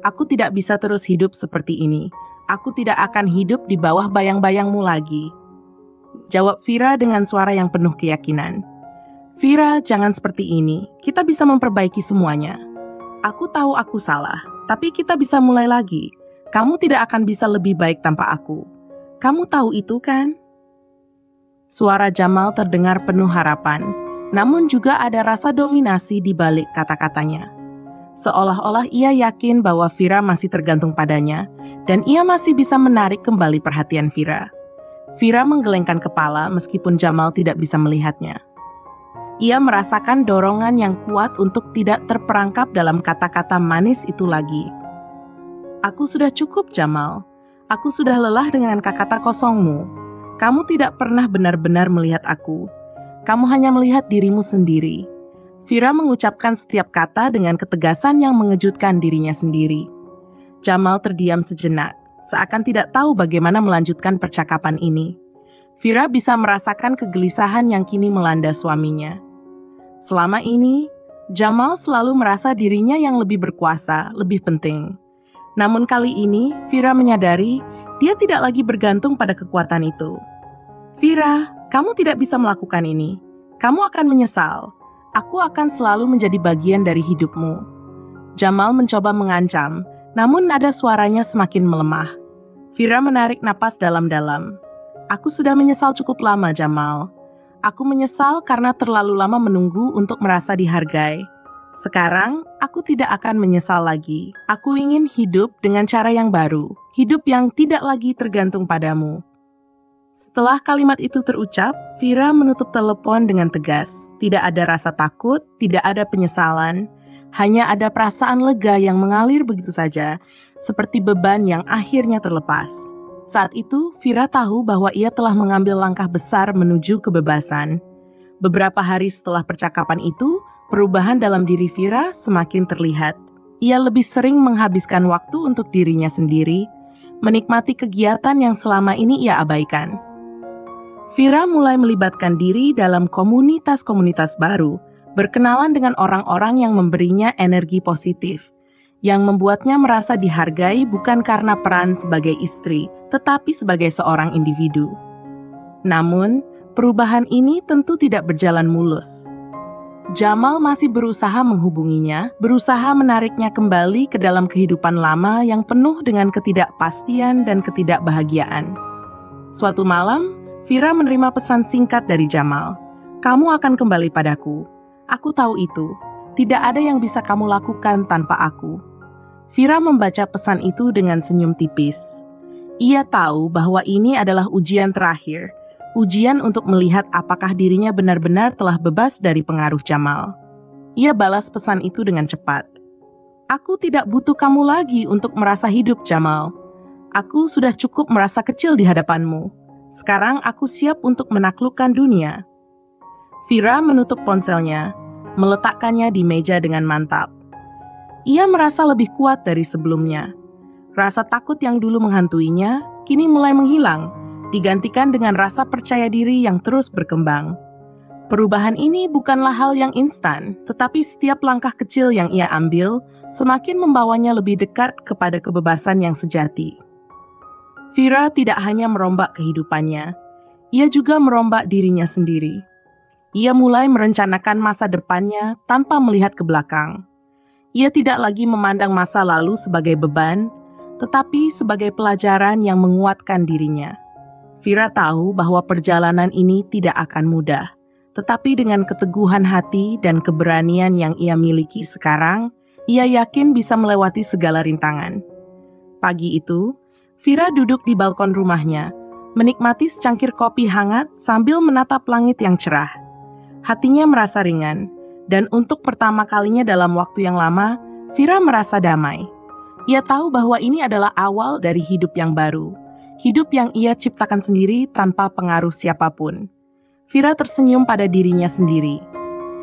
Aku tidak bisa terus hidup seperti ini. Aku tidak akan hidup di bawah bayang-bayangmu lagi. Jawab Vira dengan suara yang penuh keyakinan. Vira, jangan seperti ini. Kita bisa memperbaiki semuanya. Aku tahu aku salah, tapi kita bisa mulai lagi. Kamu tidak akan bisa lebih baik tanpa aku. Kamu tahu itu kan? Suara Jamal terdengar penuh harapan, namun juga ada rasa dominasi di balik kata-katanya. Seolah-olah ia yakin bahwa Vira masih tergantung padanya, dan ia masih bisa menarik kembali perhatian Vira. Vira menggelengkan kepala meskipun Jamal tidak bisa melihatnya. Ia merasakan dorongan yang kuat untuk tidak terperangkap dalam kata-kata manis itu lagi. Aku sudah cukup, Jamal. Aku sudah lelah dengan kata-kata kosongmu. Kamu tidak pernah benar-benar melihat aku. Kamu hanya melihat dirimu sendiri. Vira mengucapkan setiap kata dengan ketegasan yang mengejutkan dirinya sendiri. Jamal terdiam sejenak, seakan tidak tahu bagaimana melanjutkan percakapan ini. Vira bisa merasakan kegelisahan yang kini melanda suaminya. Selama ini, Jamal selalu merasa dirinya yang lebih berkuasa, lebih penting. Namun kali ini, Vira menyadari dia tidak lagi bergantung pada kekuatan itu. Vira, kamu tidak bisa melakukan ini. Kamu akan menyesal. Aku akan selalu menjadi bagian dari hidupmu. Jamal mencoba mengancam, namun nada suaranya semakin melemah. Vira menarik napas dalam-dalam. Aku sudah menyesal cukup lama, Jamal. Aku menyesal karena terlalu lama menunggu untuk merasa dihargai. Sekarang, aku tidak akan menyesal lagi. Aku ingin hidup dengan cara yang baru. Hidup yang tidak lagi tergantung padamu. Setelah kalimat itu terucap, Vira menutup telepon dengan tegas. Tidak ada rasa takut, tidak ada penyesalan. Hanya ada perasaan lega yang mengalir begitu saja, seperti beban yang akhirnya terlepas. Saat itu, Vira tahu bahwa ia telah mengambil langkah besar menuju kebebasan. Beberapa hari setelah percakapan itu, perubahan dalam diri Vira semakin terlihat. Ia lebih sering menghabiskan waktu untuk dirinya sendiri, menikmati kegiatan yang selama ini ia abaikan. Vira mulai melibatkan diri dalam komunitas-komunitas baru, berkenalan dengan orang-orang yang memberinya energi positif, yang membuatnya merasa dihargai bukan karena peran sebagai istri, tetapi sebagai seorang individu. Namun, perubahan ini tentu tidak berjalan mulus. Jamal masih berusaha menghubunginya, berusaha menariknya kembali ke dalam kehidupan lama yang penuh dengan ketidakpastian dan ketidakbahagiaan. Suatu malam, Fira menerima pesan singkat dari Jamal. "Kamu akan kembali padaku. Aku tahu itu. Tidak ada yang bisa kamu lakukan tanpa aku." Fira membaca pesan itu dengan senyum tipis. Ia tahu bahwa ini adalah ujian terakhir. Ujian untuk melihat apakah dirinya benar-benar telah bebas dari pengaruh Jamal. Ia balas pesan itu dengan cepat. "Aku tidak butuh kamu lagi untuk merasa hidup, Jamal. Aku sudah cukup merasa kecil di hadapanmu. Sekarang aku siap untuk menaklukkan dunia." Fira menutup ponselnya, meletakkannya di meja dengan mantap. Ia merasa lebih kuat dari sebelumnya. Rasa takut yang dulu menghantuinya kini mulai menghilang, digantikan dengan rasa percaya diri yang terus berkembang. Perubahan ini bukanlah hal yang instan, tetapi setiap langkah kecil yang ia ambil semakin membawanya lebih dekat kepada kebebasan yang sejati. Fira tidak hanya merombak kehidupannya, ia juga merombak dirinya sendiri. Ia mulai merencanakan masa depannya tanpa melihat ke belakang. Ia tidak lagi memandang masa lalu sebagai beban, tetapi sebagai pelajaran yang menguatkan dirinya. Fira tahu bahwa perjalanan ini tidak akan mudah, tetapi dengan keteguhan hati dan keberanian yang ia miliki sekarang, ia yakin bisa melewati segala rintangan. Pagi itu, Fira duduk di balkon rumahnya, menikmati secangkir kopi hangat sambil menatap langit yang cerah. Hatinya merasa ringan, dan untuk pertama kalinya dalam waktu yang lama, Fira merasa damai. Ia tahu bahwa ini adalah awal dari hidup yang baru. Hidup yang ia ciptakan sendiri tanpa pengaruh siapapun. Fira tersenyum pada dirinya sendiri.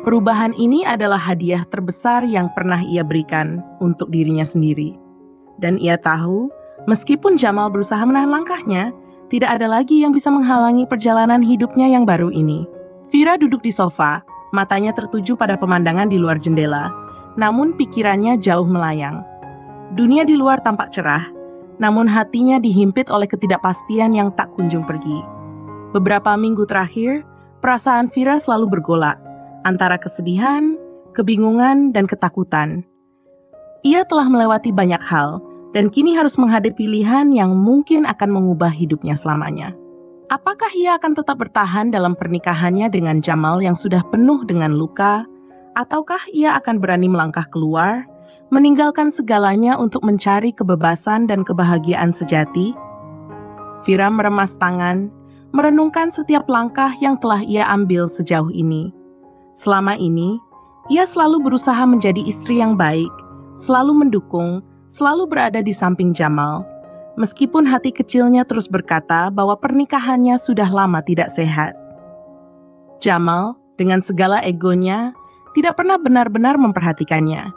Perubahan ini adalah hadiah terbesar yang pernah ia berikan untuk dirinya sendiri. Dan ia tahu, meskipun Jamal berusaha menahan langkahnya, tidak ada lagi yang bisa menghalangi perjalanan hidupnya yang baru ini. Fira duduk di sofa, matanya tertuju pada pemandangan di luar jendela, namun pikirannya jauh melayang. Dunia di luar tampak cerah, namun hatinya dihimpit oleh ketidakpastian yang tak kunjung pergi. Beberapa minggu terakhir, perasaan Fira selalu bergolak antara kesedihan, kebingungan, dan ketakutan. Ia telah melewati banyak hal dan kini harus menghadapi pilihan yang mungkin akan mengubah hidupnya selamanya. Apakah ia akan tetap bertahan dalam pernikahannya dengan Jamal yang sudah penuh dengan luka, ataukah ia akan berani melangkah keluar, meninggalkan segalanya untuk mencari kebebasan dan kebahagiaan sejati? Fira meremas tangan, merenungkan setiap langkah yang telah ia ambil sejauh ini. Selama ini, ia selalu berusaha menjadi istri yang baik, selalu mendukung, selalu berada di samping Jamal. Meskipun hati kecilnya terus berkata bahwa pernikahannya sudah lama tidak sehat. Jamal, dengan segala egonya, tidak pernah benar-benar memperhatikannya.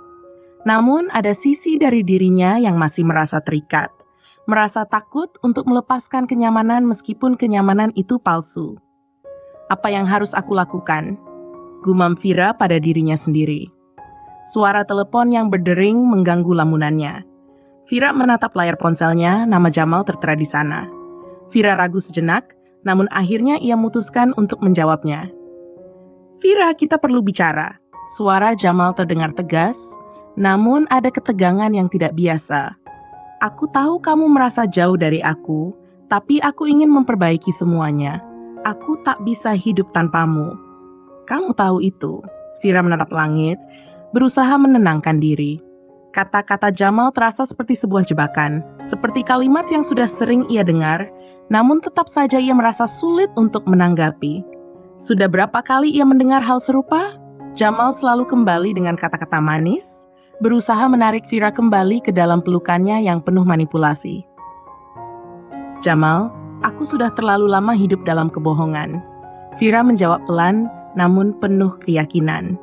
Namun ada sisi dari dirinya yang masih merasa terikat, merasa takut untuk melepaskan kenyamanan meskipun kenyamanan itu palsu. Apa yang harus aku lakukan? Gumam Fira pada dirinya sendiri. Suara telepon yang berdering mengganggu lamunannya. Fira menatap layar ponselnya, nama Jamal tertera di sana. Fira ragu sejenak, namun akhirnya ia memutuskan untuk menjawabnya. "Fira, kita perlu bicara." Suara Jamal terdengar tegas, namun ada ketegangan yang tidak biasa. "Aku tahu kamu merasa jauh dari aku, tapi aku ingin memperbaiki semuanya. Aku tak bisa hidup tanpamu." "Kamu tahu itu." Fira menatap langit, berusaha menenangkan diri. Kata-kata Jamal terasa seperti sebuah jebakan, seperti kalimat yang sudah sering ia dengar, namun tetap saja ia merasa sulit untuk menanggapi. Sudah berapa kali ia mendengar hal serupa? Jamal selalu kembali dengan kata-kata manis, berusaha menarik Fira kembali ke dalam pelukannya yang penuh manipulasi. "Jamal, aku sudah terlalu lama hidup dalam kebohongan." Fira menjawab pelan, namun penuh keyakinan.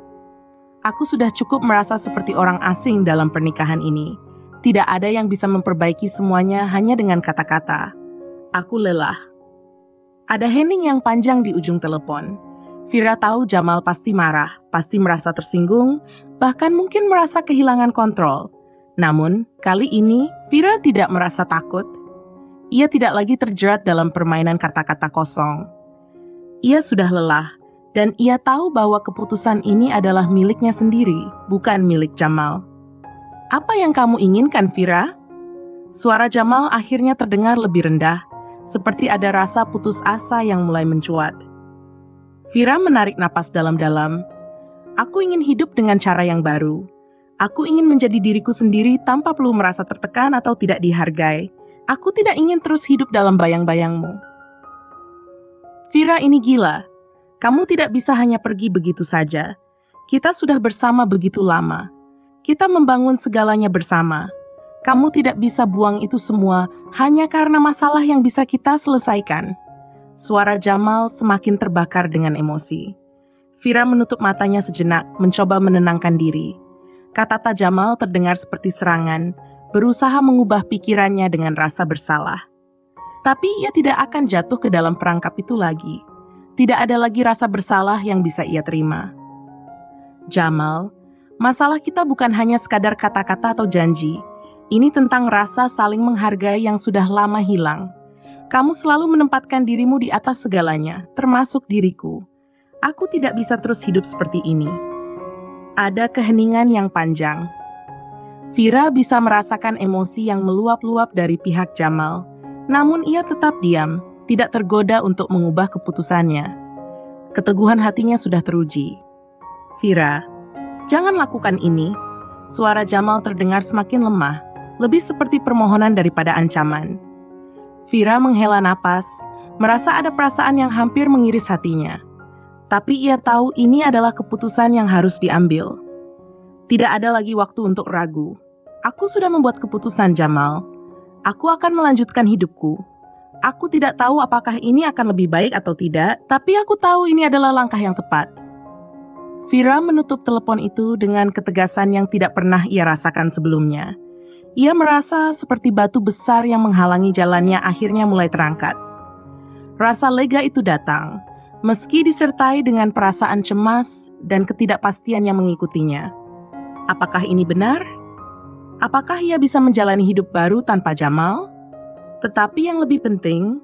"Aku sudah cukup merasa seperti orang asing dalam pernikahan ini. Tidak ada yang bisa memperbaiki semuanya hanya dengan kata-kata. Aku lelah." Ada hening yang panjang di ujung telepon. Fira tahu Jamal pasti marah, pasti merasa tersinggung, bahkan mungkin merasa kehilangan kontrol. Namun, kali ini Fira tidak merasa takut. Ia tidak lagi terjerat dalam permainan kata-kata kosong. Ia sudah lelah, Dan ia tahu bahwa keputusan ini adalah miliknya sendiri, bukan milik Jamal. Apa yang kamu inginkan, Vira? Suara Jamal akhirnya terdengar lebih rendah, seperti ada rasa putus asa yang mulai mencuat. Vira menarik napas dalam-dalam. Aku ingin hidup dengan cara yang baru. Aku ingin menjadi diriku sendiri tanpa perlu merasa tertekan atau tidak dihargai. Aku tidak ingin terus hidup dalam bayang-bayangmu. Vira, ini gila. Kamu tidak bisa hanya pergi begitu saja. Kita sudah bersama begitu lama. Kita membangun segalanya bersama. Kamu tidak bisa buang itu semua hanya karena masalah yang bisa kita selesaikan. Suara Jamal semakin terbakar dengan emosi. Vira menutup matanya sejenak, mencoba menenangkan diri. Kata-kata Jamal terdengar seperti serangan, berusaha mengubah pikirannya dengan rasa bersalah. Tapi ia tidak akan jatuh ke dalam perangkap itu lagi. Tidak ada lagi rasa bersalah yang bisa ia terima. Jamal, masalah kita bukan hanya sekadar kata-kata atau janji. Ini tentang rasa saling menghargai yang sudah lama hilang. Kamu selalu menempatkan dirimu di atas segalanya, termasuk diriku. Aku tidak bisa terus hidup seperti ini. Ada keheningan yang panjang. Vira bisa merasakan emosi yang meluap-luap dari pihak Jamal. Namun ia tetap diam, tidak tergoda untuk mengubah keputusannya. Keteguhan hatinya sudah teruji. Vira, jangan lakukan ini. Suara Jamal terdengar semakin lemah, lebih seperti permohonan daripada ancaman. Vira menghela napas, merasa ada perasaan yang hampir mengiris hatinya. Tapi ia tahu ini adalah keputusan yang harus diambil. Tidak ada lagi waktu untuk ragu. Aku sudah membuat keputusan, Jamal. Aku akan melanjutkan hidupku. Aku tidak tahu apakah ini akan lebih baik atau tidak, tapi aku tahu ini adalah langkah yang tepat. Vira menutup telepon itu dengan ketegasan yang tidak pernah ia rasakan sebelumnya. Ia merasa seperti batu besar yang menghalangi jalannya akhirnya mulai terangkat. Rasa lega itu datang, meski disertai dengan perasaan cemas dan ketidakpastian yang mengikutinya. Apakah ini benar? Apakah ia bisa menjalani hidup baru tanpa Jamal? Tetapi yang lebih penting,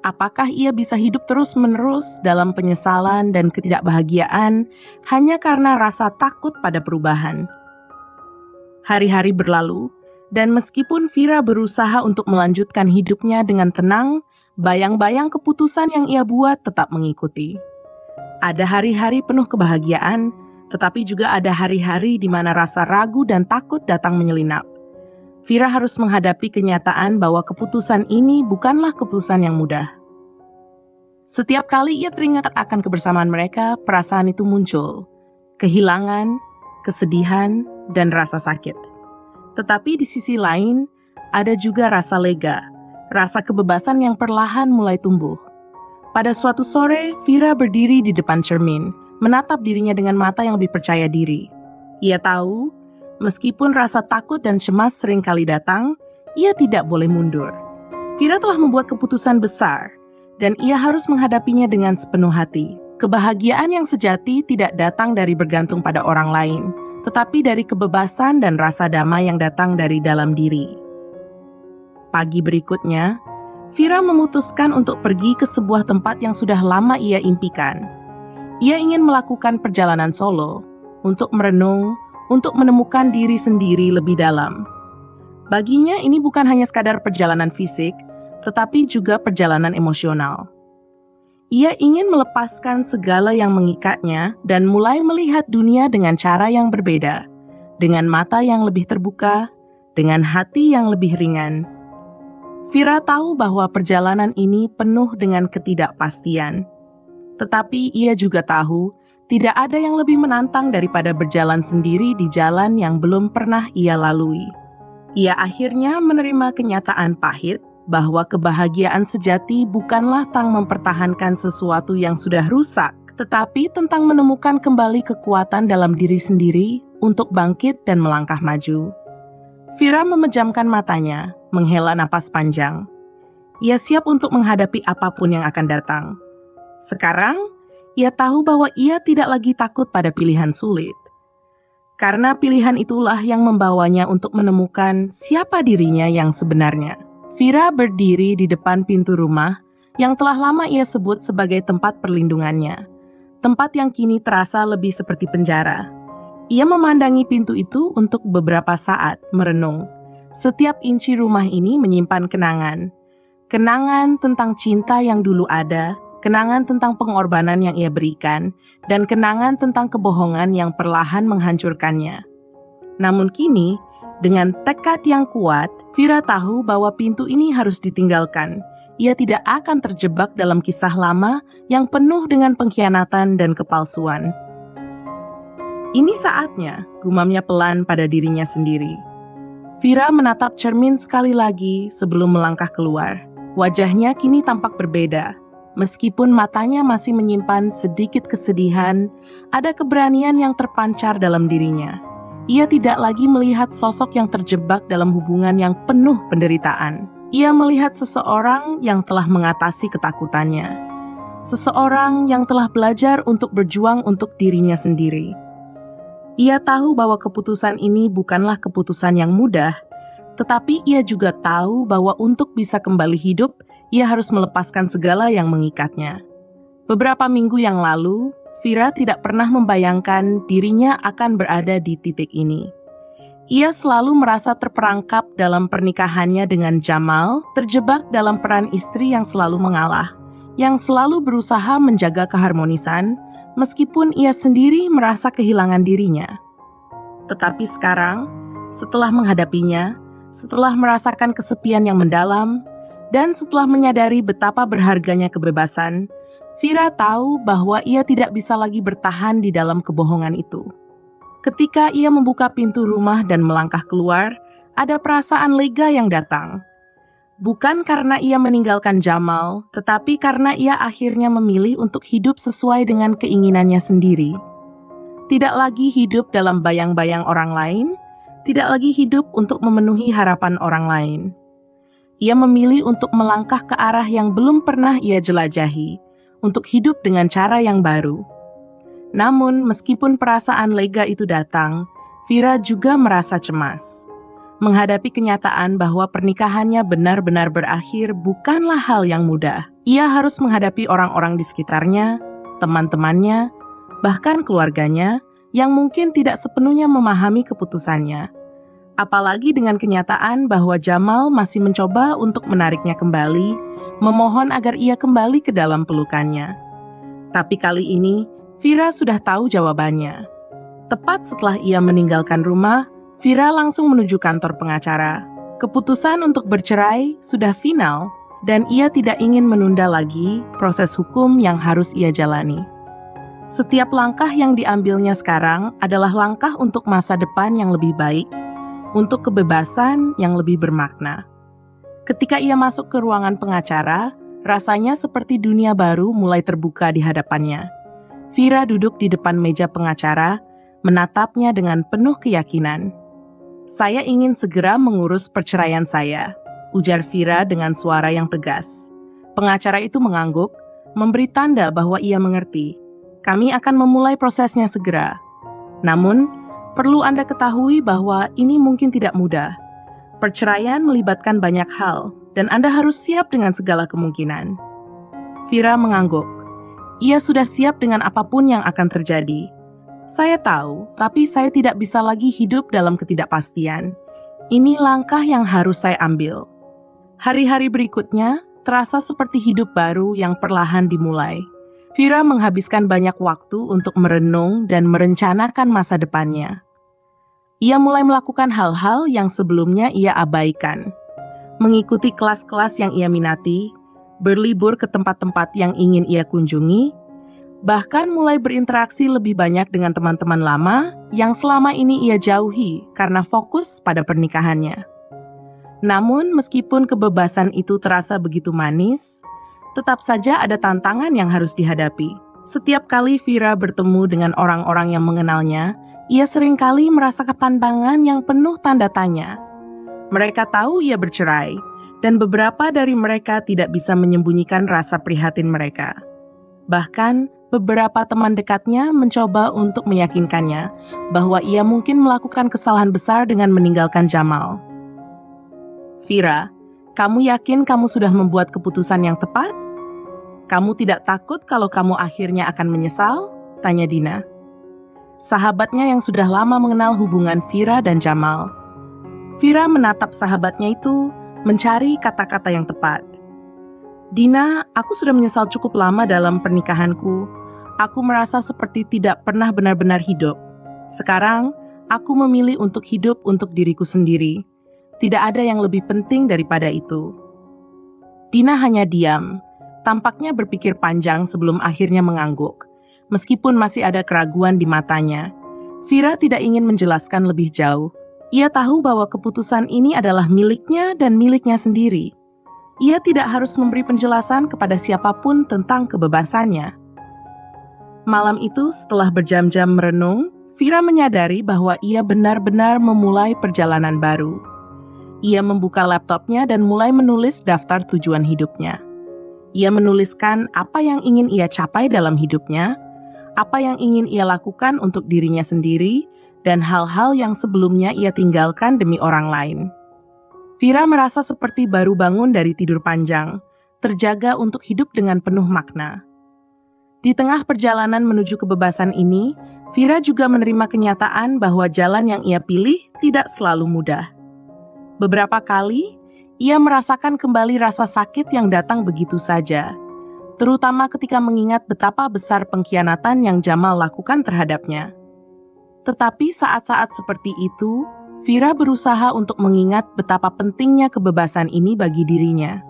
apakah ia bisa hidup terus-menerus dalam penyesalan dan ketidakbahagiaan hanya karena rasa takut pada perubahan? Hari-hari berlalu, dan meskipun Vira berusaha untuk melanjutkan hidupnya dengan tenang, bayang-bayang keputusan yang ia buat tetap mengikuti. Ada hari-hari penuh kebahagiaan, tetapi juga ada hari-hari di mana rasa ragu dan takut datang menyelinap. Vira harus menghadapi kenyataan bahwa keputusan ini bukanlah keputusan yang mudah. Setiap kali ia teringat akan kebersamaan mereka, perasaan itu muncul. Kehilangan, kesedihan, dan rasa sakit. Tetapi di sisi lain, ada juga rasa lega, rasa kebebasan yang perlahan mulai tumbuh. Pada suatu sore, Vira berdiri di depan cermin, menatap dirinya dengan mata yang lebih percaya diri. Ia tahu, meskipun rasa takut dan cemas sering kali datang, ia tidak boleh mundur. Vira telah membuat keputusan besar, dan ia harus menghadapinya dengan sepenuh hati. Kebahagiaan yang sejati tidak datang dari bergantung pada orang lain, tetapi dari kebebasan dan rasa damai yang datang dari dalam diri. Pagi berikutnya, Vira memutuskan untuk pergi ke sebuah tempat yang sudah lama ia impikan. Ia ingin melakukan perjalanan solo, untuk merenung, untuk menemukan diri sendiri lebih dalam. Baginya ini bukan hanya sekadar perjalanan fisik, tetapi juga perjalanan emosional. Ia ingin melepaskan segala yang mengikatnya dan mulai melihat dunia dengan cara yang berbeda, dengan mata yang lebih terbuka, dengan hati yang lebih ringan. Vira tahu bahwa perjalanan ini penuh dengan ketidakpastian. Tetapi ia juga tahu tidak ada yang lebih menantang daripada berjalan sendiri di jalan yang belum pernah ia lalui. Ia akhirnya menerima kenyataan pahit bahwa kebahagiaan sejati bukanlah tentang mempertahankan sesuatu yang sudah rusak, tetapi tentang menemukan kembali kekuatan dalam diri sendiri untuk bangkit dan melangkah maju. Vira memejamkan matanya, menghela napas panjang. Ia siap untuk menghadapi apapun yang akan datang. Sekarang, ia tahu bahwa ia tidak lagi takut pada pilihan sulit. Karena pilihan itulah yang membawanya untuk menemukan siapa dirinya yang sebenarnya. Vira berdiri di depan pintu rumah yang telah lama ia sebut sebagai tempat perlindungannya. tempat yang kini terasa lebih seperti penjara. Ia memandangi pintu itu untuk beberapa saat, merenung. Setiap inci rumah ini menyimpan kenangan. Kenangan tentang cinta yang dulu ada, kenangan tentang pengorbanan yang ia berikan, dan kenangan tentang kebohongan yang perlahan menghancurkannya. Namun kini, dengan tekad yang kuat, Vira tahu bahwa pintu ini harus ditinggalkan. Ia tidak akan terjebak dalam kisah lama yang penuh dengan pengkhianatan dan kepalsuan. Ini saatnya, gumamnya pelan pada dirinya sendiri. Vira menatap cermin sekali lagi sebelum melangkah keluar. Wajahnya kini tampak berbeda. Meskipun matanya masih menyimpan sedikit kesedihan, ada keberanian yang terpancar dalam dirinya. Ia tidak lagi melihat sosok yang terjebak dalam hubungan yang penuh penderitaan. Ia melihat seseorang yang telah mengatasi ketakutannya. Seseorang yang telah belajar untuk berjuang untuk dirinya sendiri. Ia tahu bahwa keputusan ini bukanlah keputusan yang mudah, tetapi ia juga tahu bahwa untuk bisa kembali hidup, ia harus melepaskan segala yang mengikatnya. Beberapa minggu yang lalu, Vira tidak pernah membayangkan dirinya akan berada di titik ini. Ia selalu merasa terperangkap dalam pernikahannya dengan Jamal, terjebak dalam peran istri yang selalu mengalah, yang selalu berusaha menjaga keharmonisan, meskipun ia sendiri merasa kehilangan dirinya. Tetapi sekarang, setelah menghadapinya, setelah merasakan kesepian yang mendalam, dan setelah menyadari betapa berharganya kebebasan, Vira tahu bahwa ia tidak bisa lagi bertahan di dalam kebohongan itu. Ketika ia membuka pintu rumah dan melangkah keluar, ada perasaan lega yang datang. Bukan karena ia meninggalkan Jamal, tetapi karena ia akhirnya memilih untuk hidup sesuai dengan keinginannya sendiri. Tidak lagi hidup dalam bayang-bayang orang lain, tidak lagi hidup untuk memenuhi harapan orang lain. Ia memilih untuk melangkah ke arah yang belum pernah ia jelajahi, untuk hidup dengan cara yang baru. Namun, meskipun perasaan lega itu datang, Vira juga merasa cemas. Menghadapi kenyataan bahwa pernikahannya benar-benar berakhir bukanlah hal yang mudah. Ia harus menghadapi orang-orang di sekitarnya, teman-temannya, bahkan keluarganya yang mungkin tidak sepenuhnya memahami keputusannya. Apalagi dengan kenyataan bahwa Jamal masih mencoba untuk menariknya kembali, memohon agar ia kembali ke dalam pelukannya. Tapi kali ini, Vira sudah tahu jawabannya. Tepat setelah ia meninggalkan rumah, Vira langsung menuju kantor pengacara. Keputusan untuk bercerai sudah final dan ia tidak ingin menunda lagi proses hukum yang harus ia jalani. Setiap langkah yang diambilnya sekarang adalah langkah untuk masa depan yang lebih baik, untuk kebebasan yang lebih bermakna. Ketika ia masuk ke ruangan pengacara, rasanya seperti dunia baru mulai terbuka di hadapannya. Vira duduk di depan meja pengacara, menatapnya dengan penuh keyakinan. "Saya ingin segera mengurus perceraian saya," ujar Vira dengan suara yang tegas. Pengacara itu mengangguk, memberi tanda bahwa ia mengerti. "Kami akan memulai prosesnya segera. Namun, perlu Anda ketahui bahwa ini mungkin tidak mudah. Perceraian melibatkan banyak hal, dan Anda harus siap dengan segala kemungkinan." Vira mengangguk. Ia sudah siap dengan apapun yang akan terjadi. "Saya tahu, tapi saya tidak bisa lagi hidup dalam ketidakpastian. Ini langkah yang harus saya ambil." Hari-hari berikutnya terasa seperti hidup baru yang perlahan dimulai. Vira menghabiskan banyak waktu untuk merenung dan merencanakan masa depannya. Ia mulai melakukan hal-hal yang sebelumnya ia abaikan. Mengikuti kelas-kelas yang ia minati, berlibur ke tempat-tempat yang ingin ia kunjungi, bahkan mulai berinteraksi lebih banyak dengan teman-teman lama yang selama ini ia jauhi karena fokus pada pernikahannya. Namun, meskipun kebebasan itu terasa begitu manis, tetap saja ada tantangan yang harus dihadapi. Setiap kali Vira bertemu dengan orang-orang yang mengenalnya, ia seringkali merasa kepantangan yang penuh tanda tanya. Mereka tahu ia bercerai, dan beberapa dari mereka tidak bisa menyembunyikan rasa prihatin mereka. Bahkan, beberapa teman dekatnya mencoba untuk meyakinkannya bahwa ia mungkin melakukan kesalahan besar dengan meninggalkan Jamal. "Vira, kamu yakin kamu sudah membuat keputusan yang tepat? Kamu tidak takut kalau kamu akhirnya akan menyesal?" Tanya Dina. Sahabatnya yang sudah lama mengenal hubungan Vira dan Jamal. Vira menatap sahabatnya itu, mencari kata-kata yang tepat. Dina, aku sudah menyesal cukup lama dalam pernikahanku. Aku merasa seperti tidak pernah benar-benar hidup. Sekarang, aku memilih untuk hidup untuk diriku sendiri. Tidak ada yang lebih penting daripada itu. Dina hanya diam, tampaknya berpikir panjang sebelum akhirnya mengangguk. Meskipun masih ada keraguan di matanya, Vira tidak ingin menjelaskan lebih jauh. Ia tahu bahwa keputusan ini adalah miliknya dan miliknya sendiri. Ia tidak harus memberi penjelasan kepada siapapun tentang kebebasannya. Malam itu, setelah berjam-jam merenung, Vira menyadari bahwa ia benar-benar memulai perjalanan baru. Ia membuka laptopnya dan mulai menulis daftar tujuan hidupnya. Ia menuliskan apa yang ingin ia capai dalam hidupnya, apa yang ingin ia lakukan untuk dirinya sendiri, dan hal-hal yang sebelumnya ia tinggalkan demi orang lain. Vira merasa seperti baru bangun dari tidur panjang, terjaga untuk hidup dengan penuh makna. Di tengah perjalanan menuju kebebasan ini, Vira juga menerima kenyataan bahwa jalan yang ia pilih tidak selalu mudah. Beberapa kali, ia merasakan kembali rasa sakit yang datang begitu saja, terutama ketika mengingat betapa besar pengkhianatan yang Jamal lakukan terhadapnya. Tetapi saat-saat seperti itu, Vira berusaha untuk mengingat betapa pentingnya kebebasan ini bagi dirinya.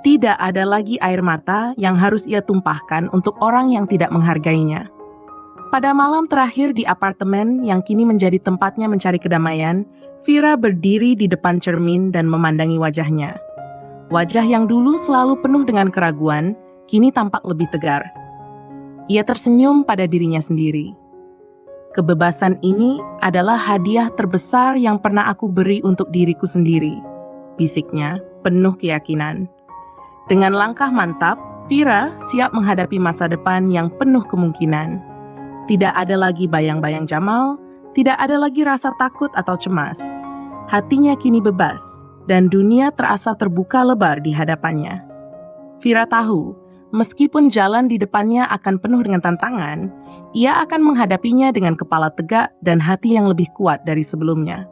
Tidak ada lagi air mata yang harus ia tumpahkan untuk orang yang tidak menghargainya. Pada malam terakhir di apartemen yang kini menjadi tempatnya mencari kedamaian, Vira berdiri di depan cermin dan memandangi wajahnya. Wajah yang dulu selalu penuh dengan keraguan, kini tampak lebih tegar. Ia tersenyum pada dirinya sendiri. Kebebasan ini adalah hadiah terbesar yang pernah aku beri untuk diriku sendiri, bisiknya penuh keyakinan. Dengan langkah mantap, Vira siap menghadapi masa depan yang penuh kemungkinan. Tidak ada lagi bayang-bayang Jamal, tidak ada lagi rasa takut atau cemas. Hatinya kini bebas, dan dunia terasa terbuka lebar di hadapannya. Vira tahu, meskipun jalan di depannya akan penuh dengan tantangan, ia akan menghadapinya dengan kepala tegak dan hati yang lebih kuat dari sebelumnya.